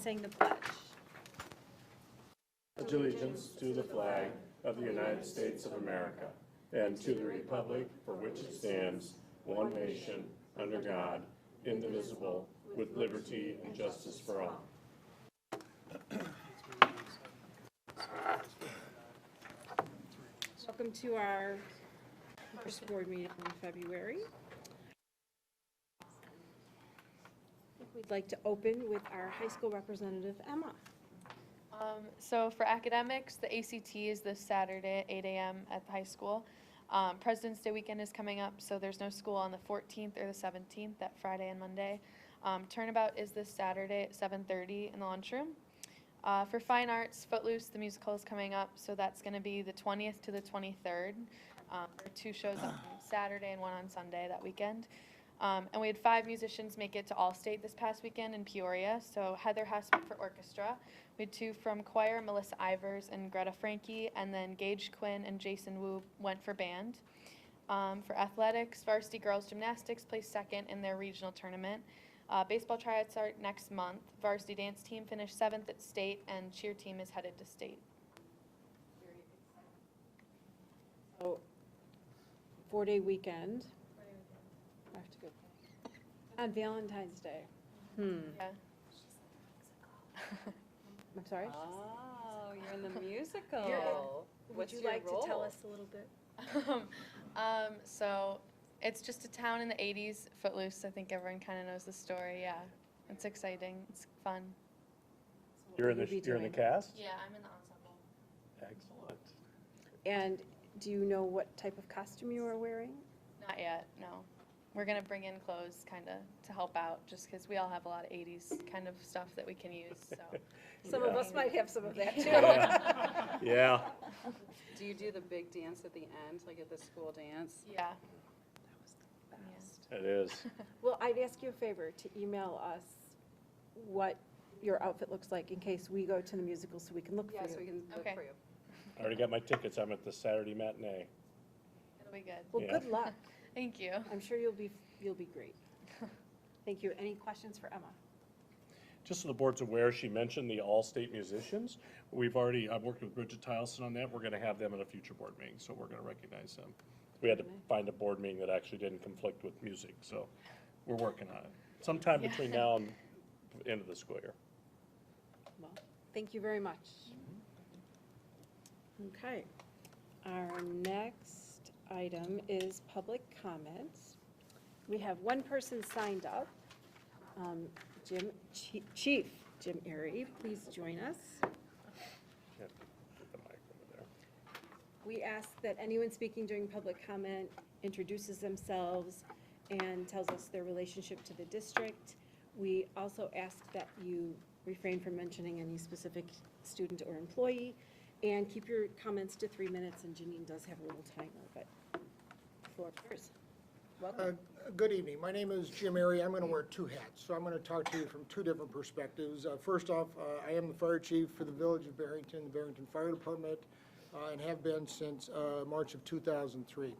saying the pledge. Allegiance to the flag of the United States of America and to the republic for which it stands, one nation, under God, indivisible, with liberty and justice for all. Welcome to our first board meeting in February. We'd like to open with our high school representative, Emma. So for academics, the ACT is this Saturday at 8 a.m. at the high school. President's Day weekend is coming up, so there's no school on the 14th or the 17th, that Friday and Monday. Turnabout is this Saturday at 7:30 in the lunchroom. For fine arts, Footloose, the musical is coming up, so that's going to be the 20th to the 23rd. There are 2 shows on Saturday and 1 on Sunday that weekend. And we had 5 musicians make it to All-State this past weekend in Peoria. So Heather Hessman for orchestra. We had 2 from choir, Melissa Ivers and Greta Frankie, and then Gage Quinn and Jason Wu went for band. For athletics, varsity girls gymnastics placed 2nd in their regional tournament. Baseball tryouts are next month. Varsity dance team finished 7th at state, and cheer team is headed to state. So, 4-day weekend. I have to go. On Valentine's Day. Yeah. I'm sorry? Oh, you're in the musical. Would you like to tell us a little bit? So it's just a town in the 80s, Footloose. I think everyone kind of knows the story. Yeah, it's exciting. It's fun. You're in the cast? Yeah, I'm in the ensemble. Excellent. And do you know what type of costume you are wearing? Not yet, no. We're going to bring in clothes kind of to help out, just because we all have a lot of 80s kind of stuff that we can use. So Some of us might have some of that too. Yeah. Do you do the big dance at the end, like at the school dance? yeah. It is. Well, I'd ask you a favor to email us what your outfit looks like in case we go to the musical so we can look for Yes, you. we can look Okay. for you. I already got my tickets. I'm at the Saturday matinee. It'll be good. Well, Yeah. good luck. Thank you. I'm sure you'll be great. Thank you. Any questions for Emma? Just so the board's aware, she mentioned the all-state musicians. I've worked with Bridget Tilson on that. We're going to have them in a future board meeting, so we're going to recognize them. We had to find a board meeting that actually didn't conflict with music, so we're working on it. Sometime between now and the end of the school year. Well, thank you very much. Okay. Our next item is public comments. We have one person signed up. Chief Jim Airy, please join us. Yeah, put the mic over there. We ask that anyone speaking during public comment introduces themselves and tells us their relationship to the district. We also ask that you refrain from mentioning any specific student or employee, and keep your comments to 3 minutes, and Janine does have a little timer, but the floor is yours. Welcome. Good evening. My name is Jim Airy. I'm going to wear 2 hats, so I'm going to talk to you from 2 different perspectives. First off, I am the fire chief for the village of Barrington, the Barrington Fire Department, and have been since March of 2003.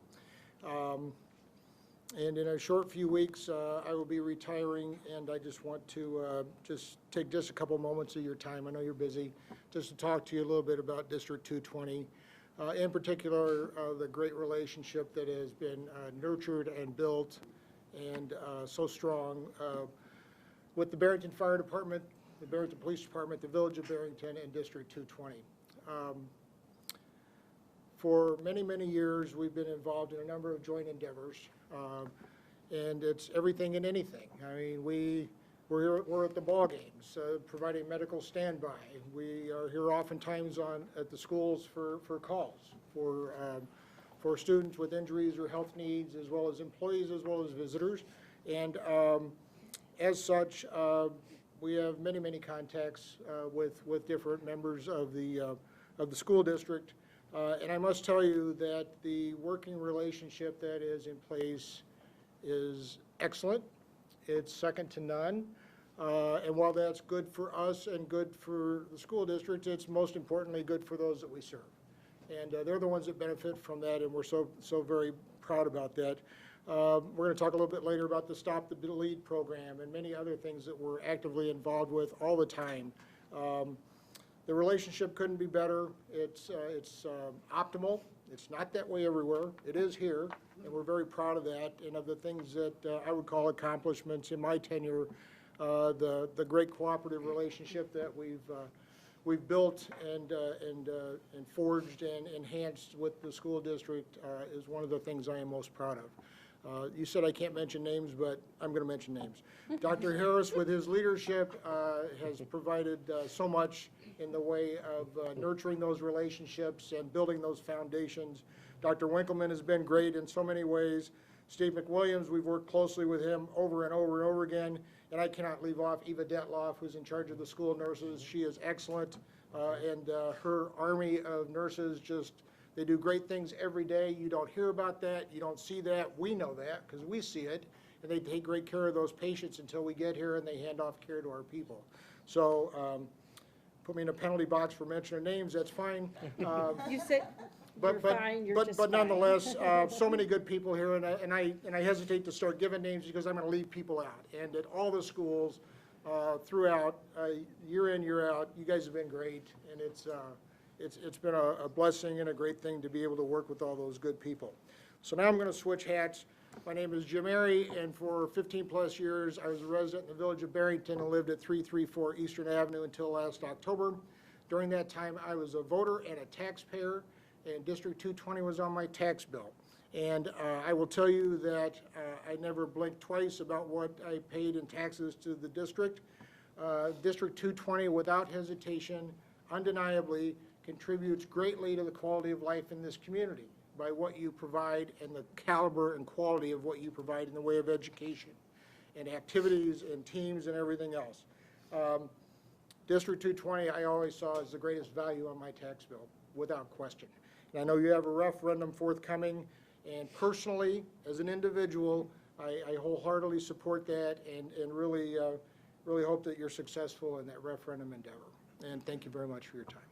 And in a short few weeks, I will be retiring, and I just want to just take just a couple moments of your time. I know you're busy, just to talk to you a little bit about District 220. In particular, the great relationship that has been nurtured and built and so strong with the Barrington Fire Department, the Barrington Police Department, the Village of Barrington, and District 220. For many, many years, we've been involved in a number of joint endeavors, and it's everything and anything. I mean, we're at the ball games, providing medical standby. We are here oftentimes at the schools for calls, for students with injuries or health needs, as well as employees, as well as visitors. And as such, we have many, many contacts with different members of the school district. And I must tell you that the working relationship that is in place is excellent. It's second to none. And while that's good for us and good for the school district, it's most importantly good for those that we serve. And they're the ones that benefit from that, and we're so very proud about that. We're going to talk a little bit later about the Stop the Bleed program and many other things that we're actively involved with all the time. The relationship couldn't be better. It's optimal. It's not that way everywhere. It is here, and we're very proud of that. And of the things that I would call accomplishments in my tenure, the great cooperative relationship that we've built and forged and enhanced with the school district is one of the things I am most proud of. You said I can't mention names, but I'm going to mention names. Dr. Harris, with his leadership, has provided so much in the way of nurturing those relationships and building those foundations. Dr. Winkleman has been great in so many ways. Steve McWilliams, we've worked closely with him over and over and over again. And I cannot leave off Eva Detloff, who's in charge of the school nurses. She is excellent, and her army of nurses they do great things every day. You don't hear about that. You don't see that. We know that because we see it. And they take great care of those patients until we get here and they hand off care to our people. So put me in a penalty box for mentioning names, that's fine. You said you're fine, you're just But fine. nonetheless, so many good people here, and I hesitate to start giving names because I'm going to leave people out. And at all the schools throughout, year in, year out, you guys have been great, and it's been a blessing and a great thing to be able to work with all those good people. So now I'm going to switch hats. My name is Jim Airy, and for 15-plus years, I was a resident in the village of Barrington and lived at 334 Eastern Avenue until last October. During that time, I was a voter and a taxpayer, and District 220 was on my tax bill. And I will tell you that I never blinked twice about what I paid in taxes to the district. District 220, without hesitation, undeniably contributes greatly to the quality of life in this community by what you provide and the caliber and quality of what you provide in the way of education and activities and teams and everything else. District 220, I always saw as the greatest value on my tax bill, without question. And I know you have a referendum forthcoming, and personally, as an individual, I wholeheartedly support that and really hope that you're successful in that referendum endeavor. And thank you very much for your time.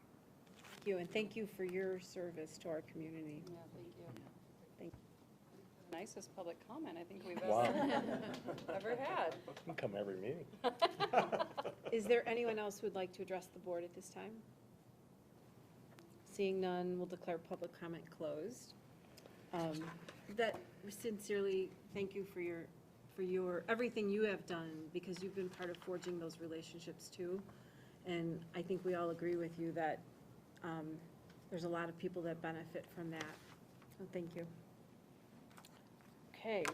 Thank you, and thank you for your service to our community. Yeah, thank you. Thank Nicest public comment I think we've Wow. ever had. You can come every meeting. Is there anyone else who would like to address the board at this time? Seeing none, we'll declare public comment closed. That sincerely, thank you for your everything you have done, because you've been part of forging those relationships too. And I think we all agree with you that there's a lot of people that benefit from that. So thank you. Okay.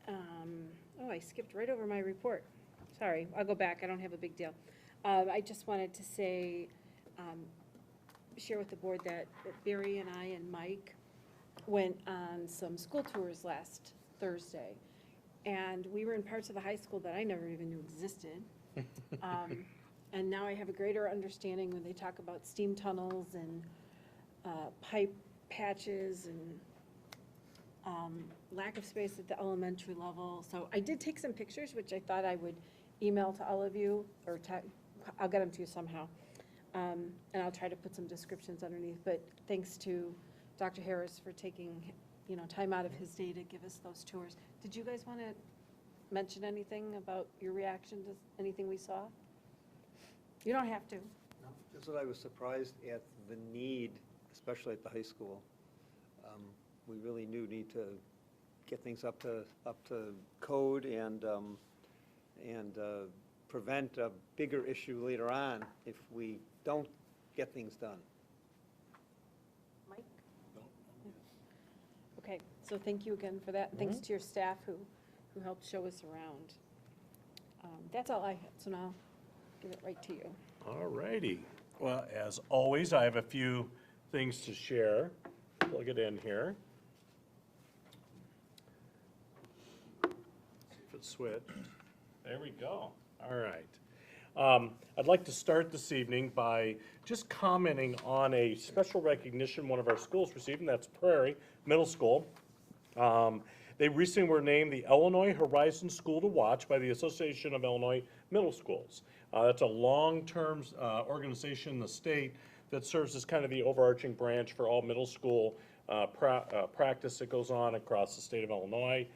Oh, I skipped right over my report. Sorry, I'll go back. I don't have a big deal. I just wanted to say, share with the board that Barry and I and Mike went on some school tours last Thursday. And we were in parts of the high school that I never even knew existed. And now I have a greater understanding when they talk about steam tunnels and pipe patches and lack of space at the elementary level. So I did take some pictures, which I thought I would email to all of you, or I'll get them to you somehow. And I'll try to put some descriptions underneath. But thanks to Dr. Harris for taking time out of his day to give us those tours. Did you guys want to mention anything about your reaction to anything we saw? You don't have to. No, just that I was surprised at the need, especially at the high school. We really do need to get things up to code and prevent a bigger issue later on if we don't get things done. Mike? Okay, so thank you again for that. Thanks to your staff who helped show us around. That's all I had, so now I'll give it right to you. All righty. Well, as always, I have a few things to share. Plug it in here. See if it's switched. There we go. All right. I'd like to start this evening by just commenting on a special recognition one of our schools received, and that's Prairie Middle School. They recently were named the Illinois Horizon School to Watch by the Association of Illinois Middle Schools. That's a long-term organization in the state that serves as kind of the overarching branch for all middle school practice that goes on across the state of Illinois.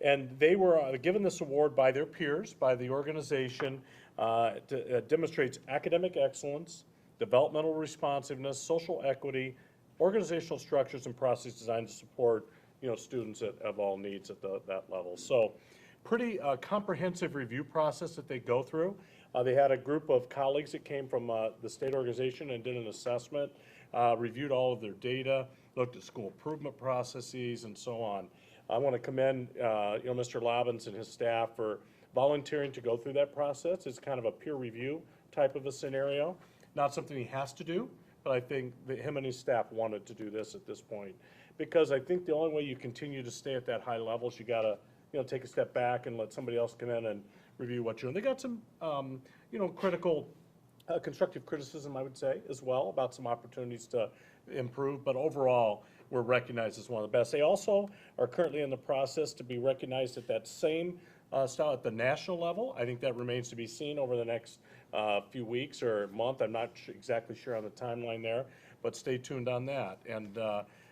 And they were given this award by their peers, by the organization. It demonstrates academic excellence, developmental responsiveness, social equity, organizational structures and processes designed to support, students of all needs at that level. So pretty comprehensive review process that they go through. They had a group of colleagues that came from the state organization and did an assessment, reviewed all of their data, looked at school improvement processes and so on. I want to commend, Mr. Lobbins and his staff for volunteering to go through that process. It's kind of a peer review type of a scenario. Not something he has to do, but I think that him and his staff wanted to do this at this point. Because I think the only way you continue to stay at that high level is you gotta, take a step back and let somebody else come in and review what you're doing. They got some, critical, constructive criticism, I would say, as well, about some opportunities to improve, but overall, we're recognized as one of the best. They also are currently in the process to be recognized at that same style at the national level. I think that remains to be seen over the next few weeks or month. I'm not exactly sure on the timeline there, but stay tuned on that. And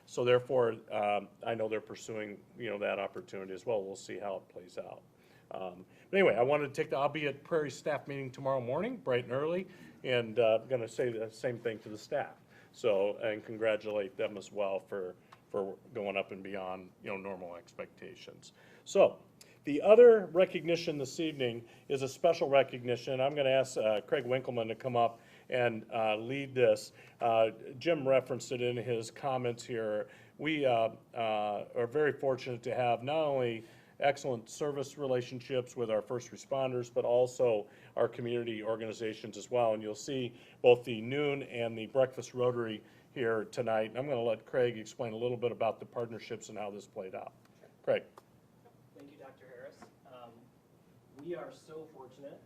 so therefore, I know they're pursuing, that opportunity as well. We'll see how it plays out. But anyway, I wanted to I'll be at Prairie staff meeting tomorrow morning, bright and early, and I'm going to say the same thing to the staff. So, and congratulate them as well for going up and beyond, normal expectations. So, the other recognition this evening is a special recognition. I'm going to ask Craig Winkleman to come up and lead this. Jim referenced it in his comments here. We are very fortunate to have not only excellent service relationships with our first responders, but also our community organizations as well. And you'll see both the noon and the breakfast Rotary here tonight. And I'm going to let Craig explain a little bit about the partnerships and how this played out. Craig. Thank you, Dr. Harris. We are so fortunate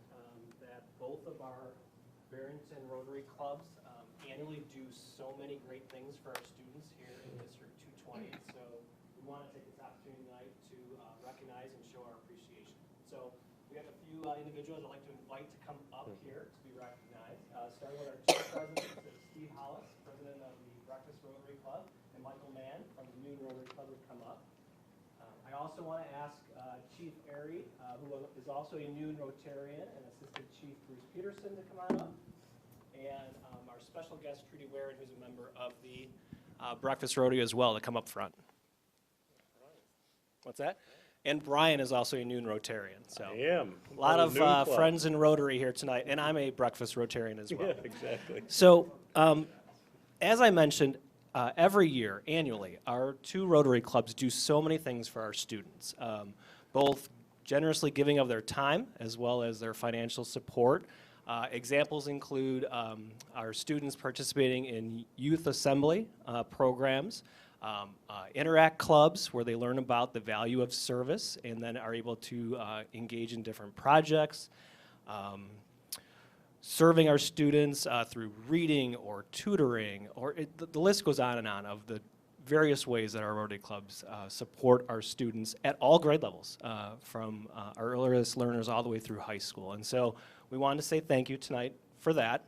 that both of our Barrington Rotary clubs annually do so many great things for our students here in District 220. So we want to take this opportunity tonight to recognize and show our appreciation. So we have a few individuals I'd like to invite to come up here to be recognized. Starting with our two presidents, Steve Hollis, president of the Breakfast Rotary Club, and Michael Mann from the Noon Rotary Club would come up. I also want to ask Chief Airy, who is also a Noon Rotarian, and Assistant Chief Bruce Peterson to come on up. And our special guest, Trudy, who's a member of the Breakfast Rodeo as well, to come up front. What's that? And Brian is also a Noon Rotarian. So I am. a lot of friends in Rotary here tonight, and I'm a Breakfast Rotarian as well. Yeah, exactly. So as I mentioned, every year, annually, our two Rotary clubs do so many things for our students, both generously giving of their time as well as their financial support. Examples include our students participating in youth assembly programs, interact clubs where they learn about the value of service and then are able to engage in different projects, serving our students through reading or tutoring, or the list goes on and on of the various ways that our Rotary clubs support our students at all grade levels, from our earliest learners all the way through high school. And so we wanted to say thank you tonight for that.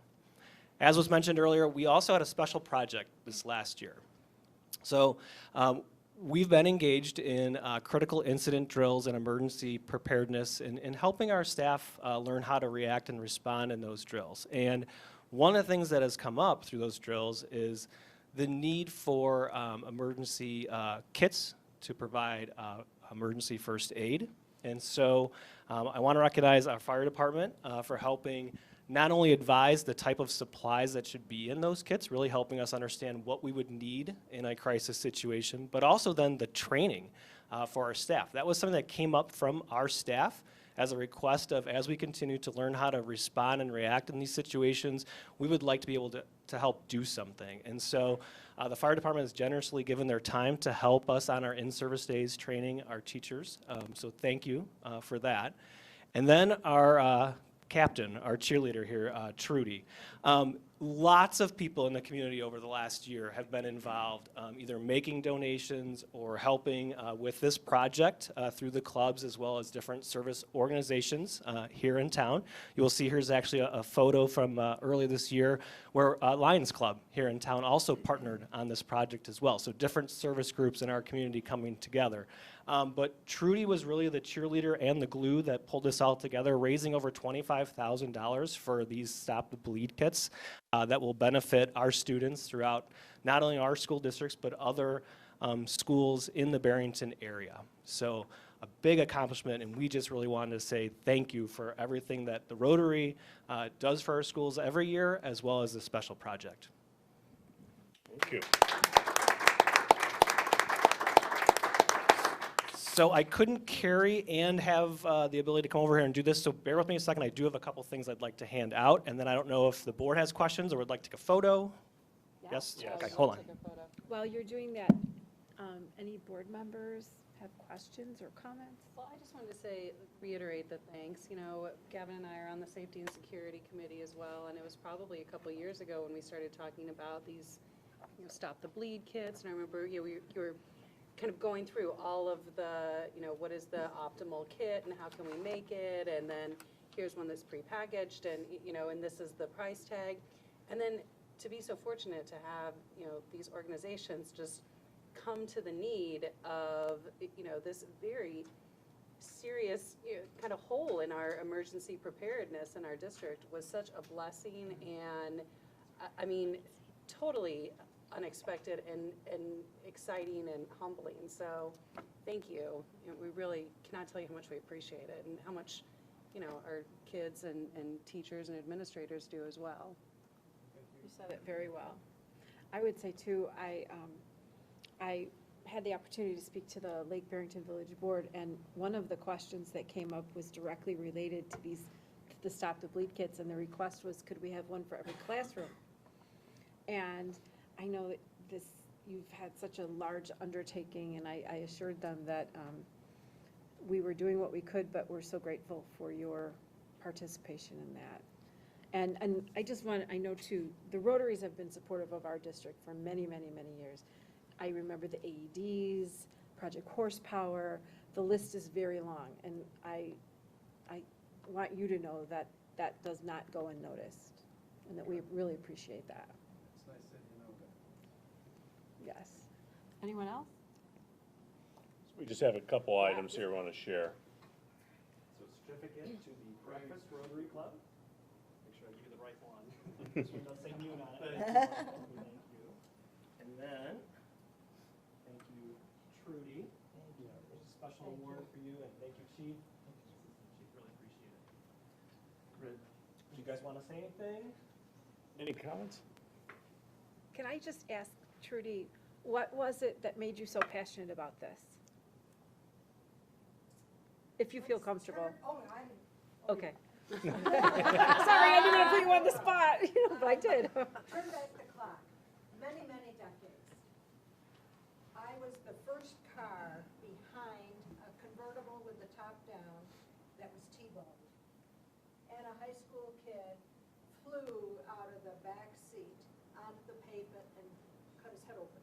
As was mentioned earlier, we also had a special project this last year. So we've been engaged in critical incident drills and emergency preparedness in helping our staff learn how to react and respond in those drills. And one of the things that has come up through those drills is the need for emergency kits to provide emergency first aid. And so I want to recognize our fire department for helping not only advise the type of supplies that should be in those kits, really helping us understand what we would need in a crisis situation, but also then the training for our staff. That was something that came up from our staff as a request of, as we continue to learn how to respond and react in these situations, we would like to be able to help do something. And so the fire department has generously given their time to help us on our in-service days training our teachers. So thank you for that. And then our captain, our cheerleader here, Trudy. Lots of people in the community over the last year have been involved, either making donations or helping with this project through the clubs as well as different service organizations here in town. You will see here's actually a photo from early this year where Lions Club here in town also partnered on this project as well. So different service groups in our community coming together. But Trudy was really the cheerleader and the glue that pulled this all together, raising over $25,000 for these Stop the Bleed kits that will benefit our students throughout not only our school districts, but other schools in the Barrington area. So a big accomplishment, and we just really wanted to say thank you for everything that the Rotary does for our schools every year, as well as this special project. Thank you. So I couldn't carry and have the ability to come over here and do this, so bear with me a second. I do have a couple things I'd like to hand out, and then I don't know if the board has questions or would like to take a photo. Yes? Yes. Okay, hold on. Take a photo. While you're doing that, any board members have questions or comments? Well, I just wanted to say, reiterate the thanks. You know, Gavin and I are on the Safety and Security Committee as well, and it was probably a couple years ago when we started talking about these, you know, Stop the Bleed kits. And I remember, you know, you were kind of going through all of the, you know, what is the optimal kit and how can we make it? And then here's one that's prepackaged and, you know, and this is the price tag. And then to be so fortunate to have, you know, these organizations just come to the need of, you know, this very serious, you know, kind of hole in our emergency preparedness in our district was such a blessing and, I mean, totally unexpected and exciting and humbling. So thank you. You know, we really cannot tell you how much we appreciate it and how much, you know, our kids and teachers and administrators do as well. You said it very well. I would say too, I had the opportunity to speak to the Lake Barrington Village Board, and one of the questions that came up was directly related to the Stop the Bleed kits, and the request was, could we have one for every classroom? And I know that you've had such a large undertaking, and I assured them that we were doing what we could, but we're so grateful for your participation in that. And I know too, the Rotaries have been supportive of our district for many, many, many years. I remember the AEDs, Project Horsepower, the list is very long, and I want you to know that that does not go unnoticed, and that we really appreciate that. It's nice that you know that. Yes. Anyone else? We just have a couple items here we want to share. So certificate to the Breakfast Rotary Club. Make sure I give you the right one. This one does say noon on it. Thank you. And then, thank you, Trudy. Thank you. There's a special award for you, and thank you, Chief. Chief, really appreciate it. Do you guys want to say anything? Any comments? Can I just ask, Trudy, what was it that made you so passionate about this? If you feel comfortable. Okay. Sorry, I didn't want to put you on the spot, but I did. Turn back the clock, many, many decades. I was the first car behind a convertible with the top down that was T-boned. And a high school kid flew out of the back seat onto the pavement and cut his head open.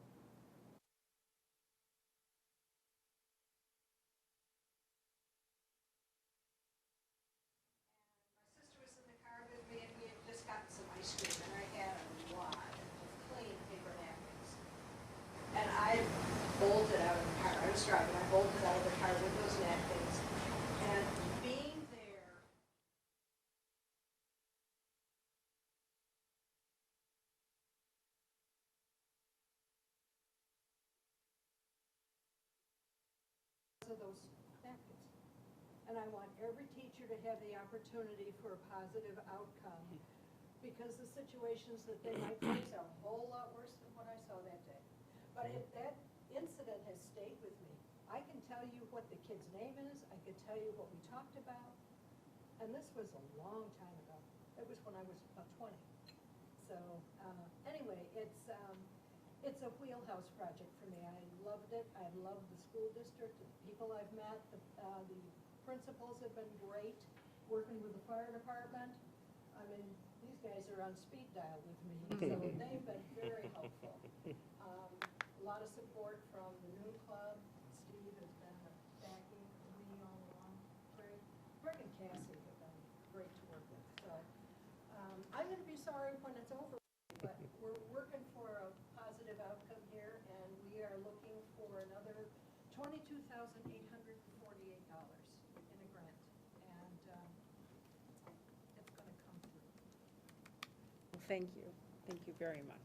My sister was in the car with me and we had just gotten some ice cream and I had a wad of clean paper napkins. And I bolted out of the car, I was driving, I bolted out of the car with those napkins. And being there, of those napkins. And I want every teacher to have the opportunity for a positive outcome, because the situations that they might face are a whole lot worse than what I saw that day. But that incident has stayed with me. I can tell you what the kid's name is, I could tell you what we talked about, and this was a long time ago. It was when I was about 20. So, anyway, it's a wheelhouse project for me. I loved it. I loved the school district, the people I've met, the principals have been great, working with the fire department. I mean, these guys are on speed dial with me, so they've been very helpful. A lot of support from the new club. Steve has been backing me all along. Greg and Cassie have been great to work with, so. I'm gonna be sorry when it's over, but we're working for a positive outcome here, and we are looking for another $22,848 in a grant, and it's gonna come through. Well, thank you. Thank you very much.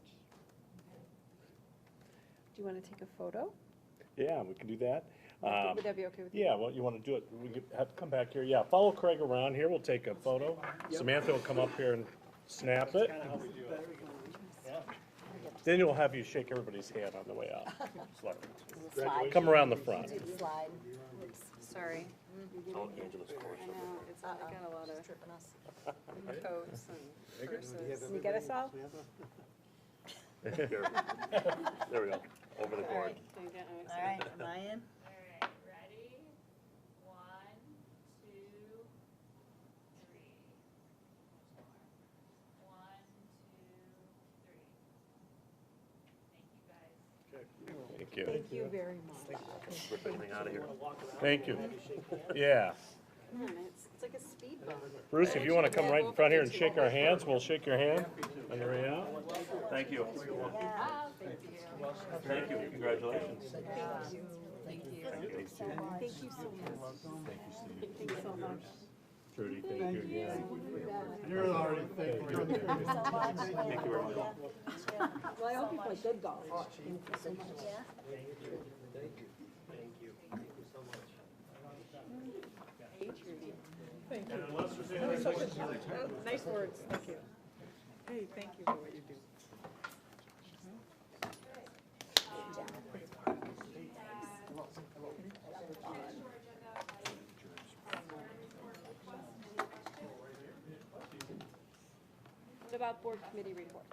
Do you want to take a photo? Yeah, we can do that. Would that be okay with you? Yeah, well, you want to do it, we have to come back here. Yeah, follow Craig around here, we'll take a photo. Samantha will come up here and snap it. Then you'll have you shake everybody's hand on the way out. Slide. Come around the front. Slide. Sorry. Oh, Angela's I know, it's, I got a lot of coats and purses. Can you get us all? There we go, over the board. All right, am I in? All right, ready? 1, 2, 3. 1, 2, 3. Thank you, guys. Thank you. Thank you very much. Rip anything out of here. Thank you. Yeah. Come on, it's like a speed bump. Bruce, if you want to come right in front here and shake our hands, we'll shake your hand on your way out. Thank you. Thank you, congratulations. Thank you so much. Thank you, Steve. Thank you so much. Trudy, thank you again. You're already, thank you. Thank you very much. Well, I hope you play good golf. Nice words, thank you. Hey, thank you for what you do. What about board committee reports?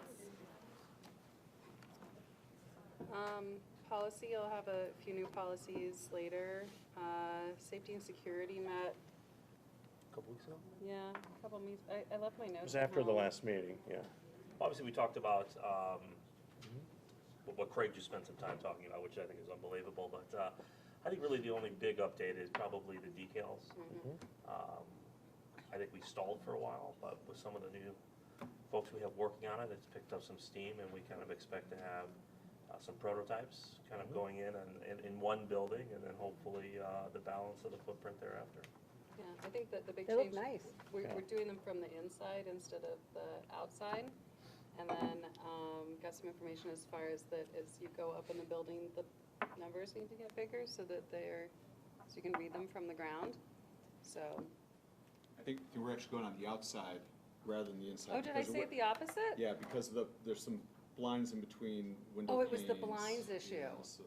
Policy, you'll have a few new policies later. Safety and security met, Couple weeks ago? yeah, a couple meetings. I left my It notes. was at after the home. last meeting, yeah. Obviously, we talked about, what Craig just spent some time talking about, which I think is unbelievable, but, I think really the only big update is probably the decals. I think we stalled for a while, but with some of the new folks we have working on it, it's picked up some steam, and we kind of expect to have some prototypes kind of going in one building, and then hopefully the balance of the footprint thereafter. Yeah, I think that the big They look change. nice. We're doing them from the inside instead of the outside. And then, got some information as far as that as you go up in the building, the numbers need to get bigger so that so you can read them from the ground. So, I think we're actually going on the outside rather than the inside. oh, did I because of say what- the opposite? Yeah, because there's some blinds in between window Oh, panes. it was the blinds issue. Yeah, so-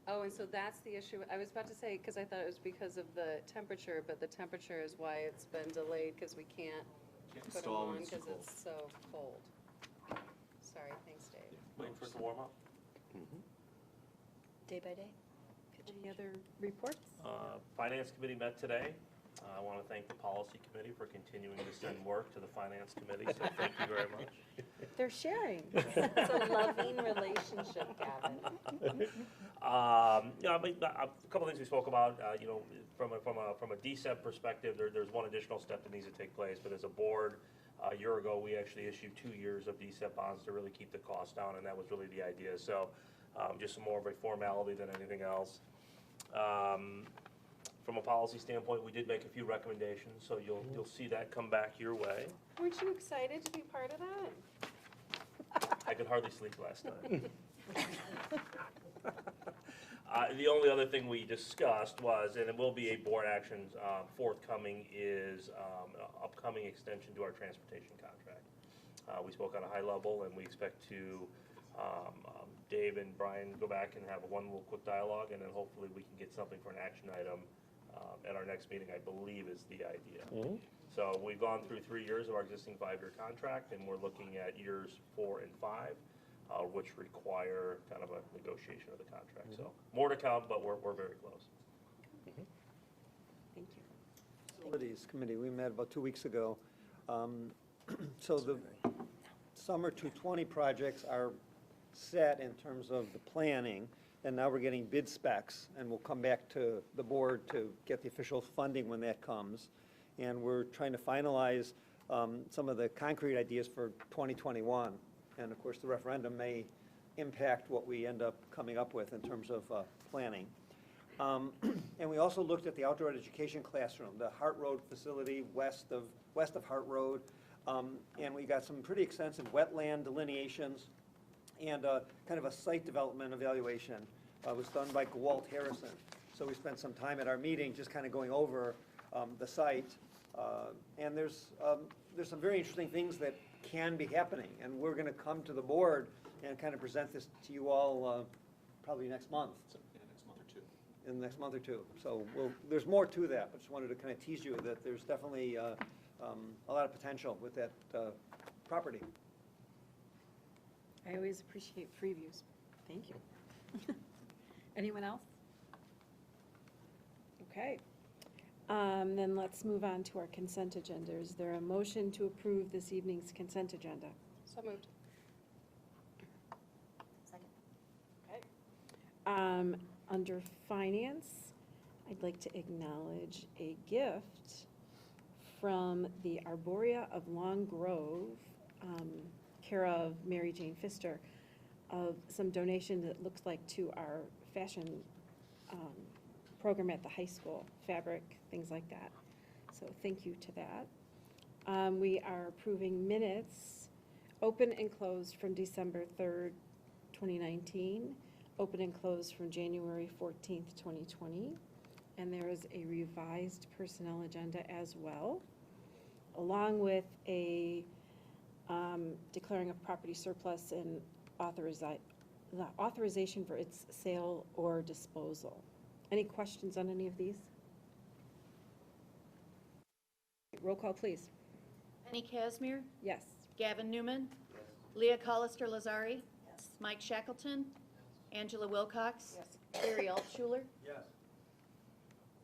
Oh, and so that's the issue. I was about to say, because I thought it was because of the temperature, but the temperature is why it's been delayed, because we can't Can't put them install when on it's too because cold. it's so cold. Sorry, thanks, Dave. Waiting for it to warm up. Day by day? Any other reports? Finance committee met today. I want to thank the policy committee for continuing to send work to the finance committee, so thank you very much. They're sharing. It's a loving relationship, Gavin. Yeah, I mean, a couple things we spoke about, you know, from a DSEP perspective, there's one additional step that needs to take place, but as a board, a year ago, we actually issued 2 years of DSEP bonds to really keep the cost down, and that was really the idea. So, just some more of a formality than anything else. From a policy standpoint, we did make a few recommendations, so you'll see that come back your way. Weren't you excited to be part of that? I could hardly sleep last night. The only other thing we discussed was, and it will be a board action forthcoming, is upcoming extension to our transportation contract. We spoke on a high level, and we expect to, Dave and Brian go back and have one little quick dialogue, and then hopefully we can get something for an action item at our next meeting, I believe is the idea. So we've gone through 3 years of our existing 5-year contract, and we're looking at years 4 and 5. Which require kind of a negotiation of the contract. So more to come, but we're very close. Thank you. Facilities Committee, we met about 2 weeks ago. So summer 220 projects are set in terms of the planning, and now we're getting bid specs, and we'll come back to the board to get the official funding when that comes. And we're trying to finalize some of the concrete ideas for 2021. And of course, the referendum may impact what we end up coming up with in terms of planning. And we also looked at the outdoor education classroom, the Hart Road facility west of Hart Road. And we got some pretty extensive wetland delineations and kind of a site development evaluation. Was done by Walt Harrison. So we spent some time at our meeting just kind of going over the site. And there's some very interesting things that can be happening. And we're going to come to the board and kind of present this to you all probably next month. In the next month or two. So there's more to that, but just wanted to kind of tease you that there's definitely a lot of potential with that property. I always appreciate previews. Thank you. Anyone else? Okay. Then let's move on to our consent agenda. Is there a motion to approve this evening's consent agenda? So moved. Okay. Under finance, I'd like to acknowledge a gift from the Arborea of Long Grove, care of Mary Jane Pfister, of some donation that looks like to our fashion program at the high school, fabric, things like that. So thank you to that. We are approving minutes, open and closed from December 3rd, 2019, open and closed from January 14th, 2020. And there is a revised personnel agenda as well, along with a declaring of property surplus and the authorization for its sale or disposal. Any questions on any of these? Roll call, please. Penny Casimir, Yes. Gavin Newman, Leah Collister-Lazari, Mike Shackleton, Angela Wilcox, Barry Altshuler.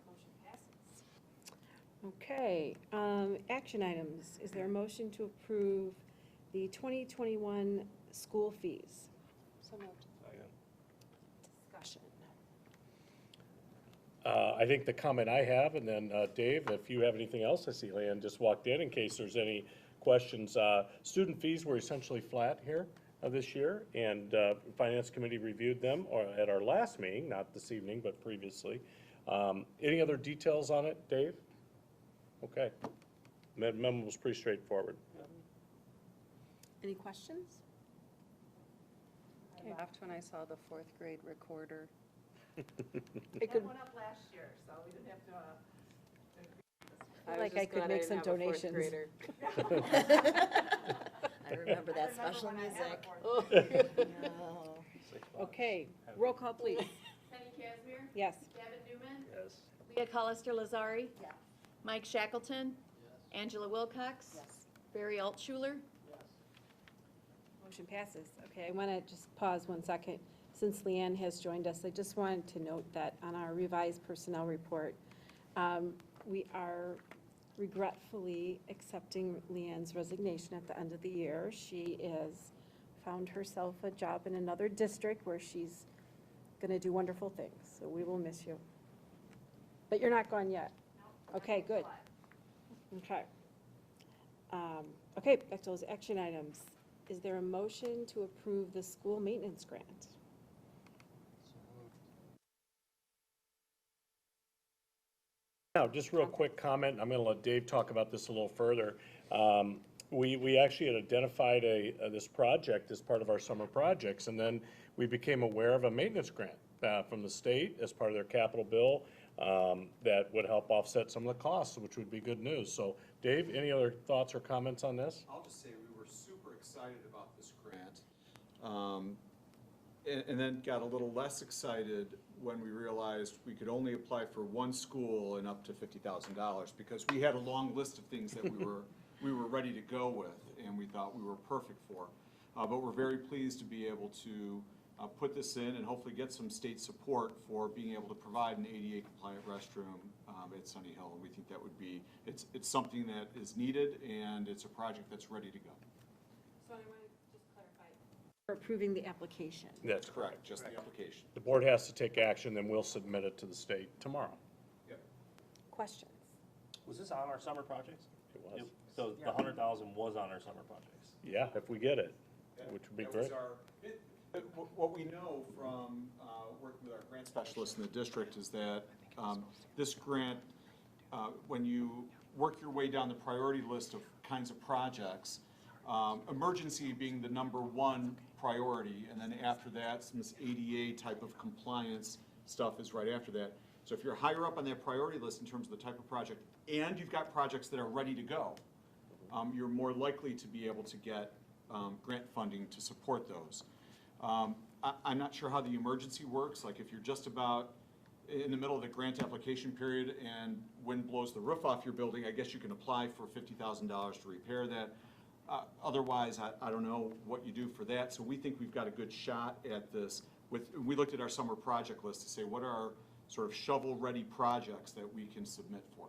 Motion passes. Okay, action items. Is there a motion to approve the 2021 school fees? So moved. Discussion. I think the comment I have, and then Dave, if you have anything else, I see Leanne just walked in case there's any questions. Student fees were essentially flat here this year, and Finance Committee reviewed them at our last meeting, not this evening, but previously. Any other details on it, Dave? Okay. Memo was pretty straightforward. Any questions? I laughed when I saw the 4th grade recorder. I could, went up last year, so we didn't have to, feel like I could make some donations. I remember that special music. Okay, roll call, please. Penny Casimir, Yes. Gavin Newman, Yes. Leah Collister-Lazari, Mike Shackleton, Angela Wilcox, Barry Altshuler. Motion passes. Okay, I want to just pause 1 second. Since Leanne has joined us, I just wanted to note that on our revised personnel report, we are regretfully accepting Leanne's resignation at the end of the year. She has found herself a job in another district where she's going to do wonderful things, so we will miss you. But you're not gone yet? Okay, good. Okay. Okay, back to those action items. Is there a motion to approve the school maintenance grant? Now, just real quick comment, I'm gonna let Dave talk about this a little further. We actually had identified this project as part of our summer projects, and then we became aware of a maintenance grant from the state as part of their capital bill that would help offset some of the costs, which would be good news. So, Dave, any other thoughts or comments on this? I'll just say we were super excited about this grant, and then got a little less excited when we realized we could only apply for one school and up to $50,000, because we had a long list of things that we were ready to go with, and we thought we were perfect for. But we're very pleased to be able to put this in and hopefully get some state support for being able to provide an ADA compliant restroom at Sunny Hill. And we think that would be, it's something that is needed, and it's a project that's ready to go. So I want to just clarify. For approving the application. That's Correct, just the application. The board has to take action, then we'll submit it to the state tomorrow. Questions? Was this on our summer projects? It was. So the 100,000 was on our summer projects? Yeah, if we get it, which would be That was great. what we know from working with our grant specialists in the district is that this grant, when you work your way down the priority list of kinds of projects, emergency being the #1 priority, and then after that, some this ADA type of compliance stuff is right after that. So if you're higher up on that priority list in terms of the type of project, and you've got projects that are ready to go, you're more likely to be able to get grant funding to support those. I'm not sure how the emergency works, like if you're just about in the middle of the grant application period and wind blows the roof off your building, I guess you can apply for $50,000 to repair that. Otherwise, I don't know what you do for that. So we think we've got a good shot at this. We looked at our summer project list to say what are our sort of shovel-ready projects that we can submit for.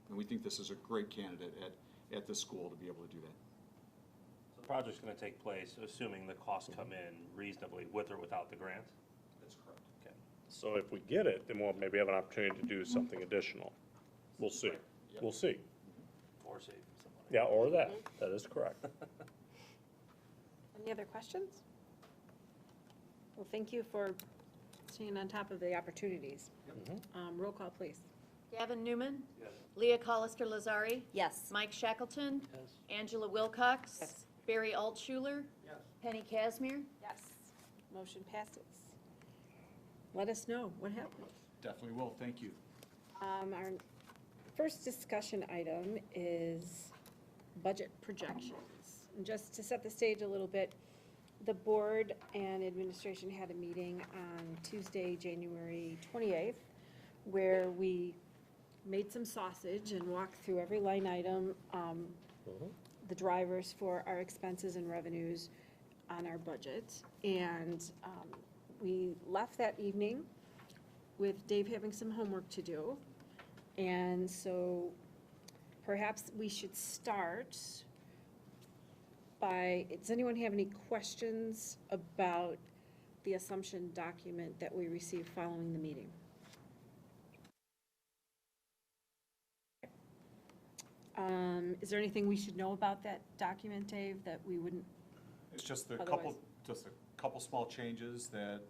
And we think this is a great candidate at this school to be able to do that. So the project's gonna take place, assuming the costs come in reasonably with or without the grant? That's correct. Okay. So if we get it, then we'll maybe have an opportunity to do something additional. We'll see. We'll see. Or save some money. Yeah, or that. That is correct. Any other questions? Well, thank you for staying on top of the opportunities. Roll call, please. Gavin Newman. Yes. Leah Colister-Lazari. Yes. Mike Shackleton. Yes. Angela Wilcox. Yes. Barry Altshuler. Yes. Penny Casimir. Yes. Motion passes. Let us know what happened. Definitely will, thank you. Our first discussion item is budget projections. And just to set the stage a little bit, the board and administration had a meeting on Tuesday, January 28th, where we made some sausage and walked through every line item, the drivers for our expenses and revenues on our budget. And we left that evening with Dave having some homework to do. And so perhaps we should start by, does anyone have any questions about the assumption document that we received following the meeting? Is there anything we should know about that document, Dave, that we wouldn't? It's just Otherwise- just a couple small changes that.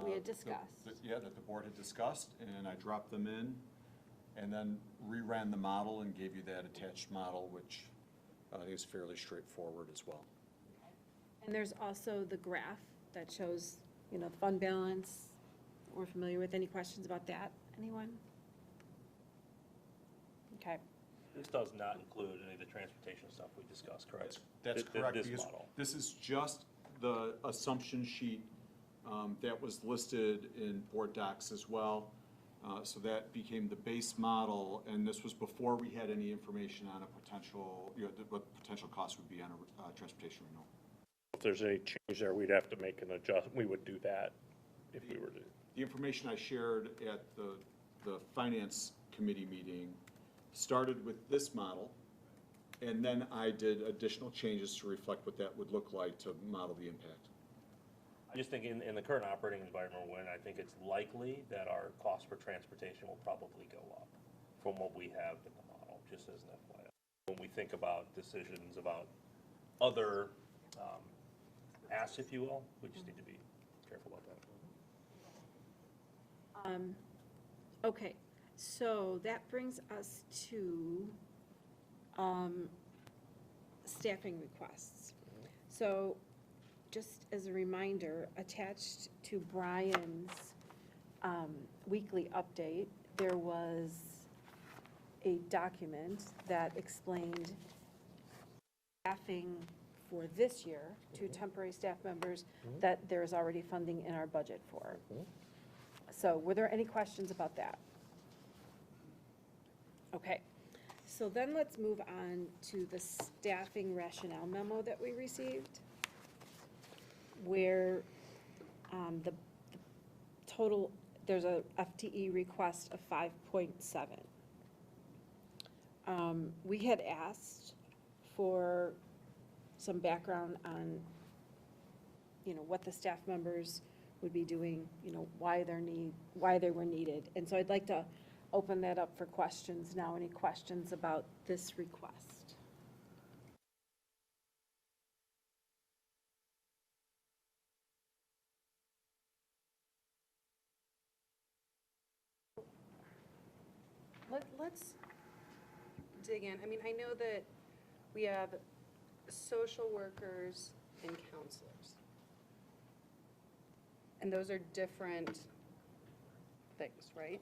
We had discussed. Yeah, that the board had discussed, and I dropped them in, and then reran the model and gave you that attached model, which is fairly straightforward as well. And there's also the graph that shows, the fund balance. We're familiar with. Any questions about that? Anyone? Okay. This does not include any of the transportation stuff we discussed, correct? That's correct, This because model. this is just the assumption sheet that was listed in board docs as well. So that became the base model, and this was before we had any information on a potential, what potential cost would be on a transportation renewal. If there's any change there, we'd have to make an adjustment. We would do that if we were to. The information I shared at the finance committee meeting started with this model, and then I did additional changes to reflect what that would look like to model the impact. I just think in the current operating environment we're in, I think it's likely that our cost for transportation will probably go up from what we have in the model, just as an FYI. When we think about decisions about other asks, if you will, we just need to be careful about that. Okay, so that brings us to staffing requests. So just as a reminder, attached to Brian's weekly update, there was a document that explained staffing for this year, to temporary staff members, that there is already funding in our budget for. So were there any questions about that? Okay, so then let's move on to the staffing rationale memo that we received, where the total, there's a FTE request of 5.7. We had asked for some background on, what the staff members would be doing, why they were needed. And so I'd like to open that up for questions now. Any questions about this request? Let's dig in. I mean, I know that we have social workers and counselors. And those are different things, right?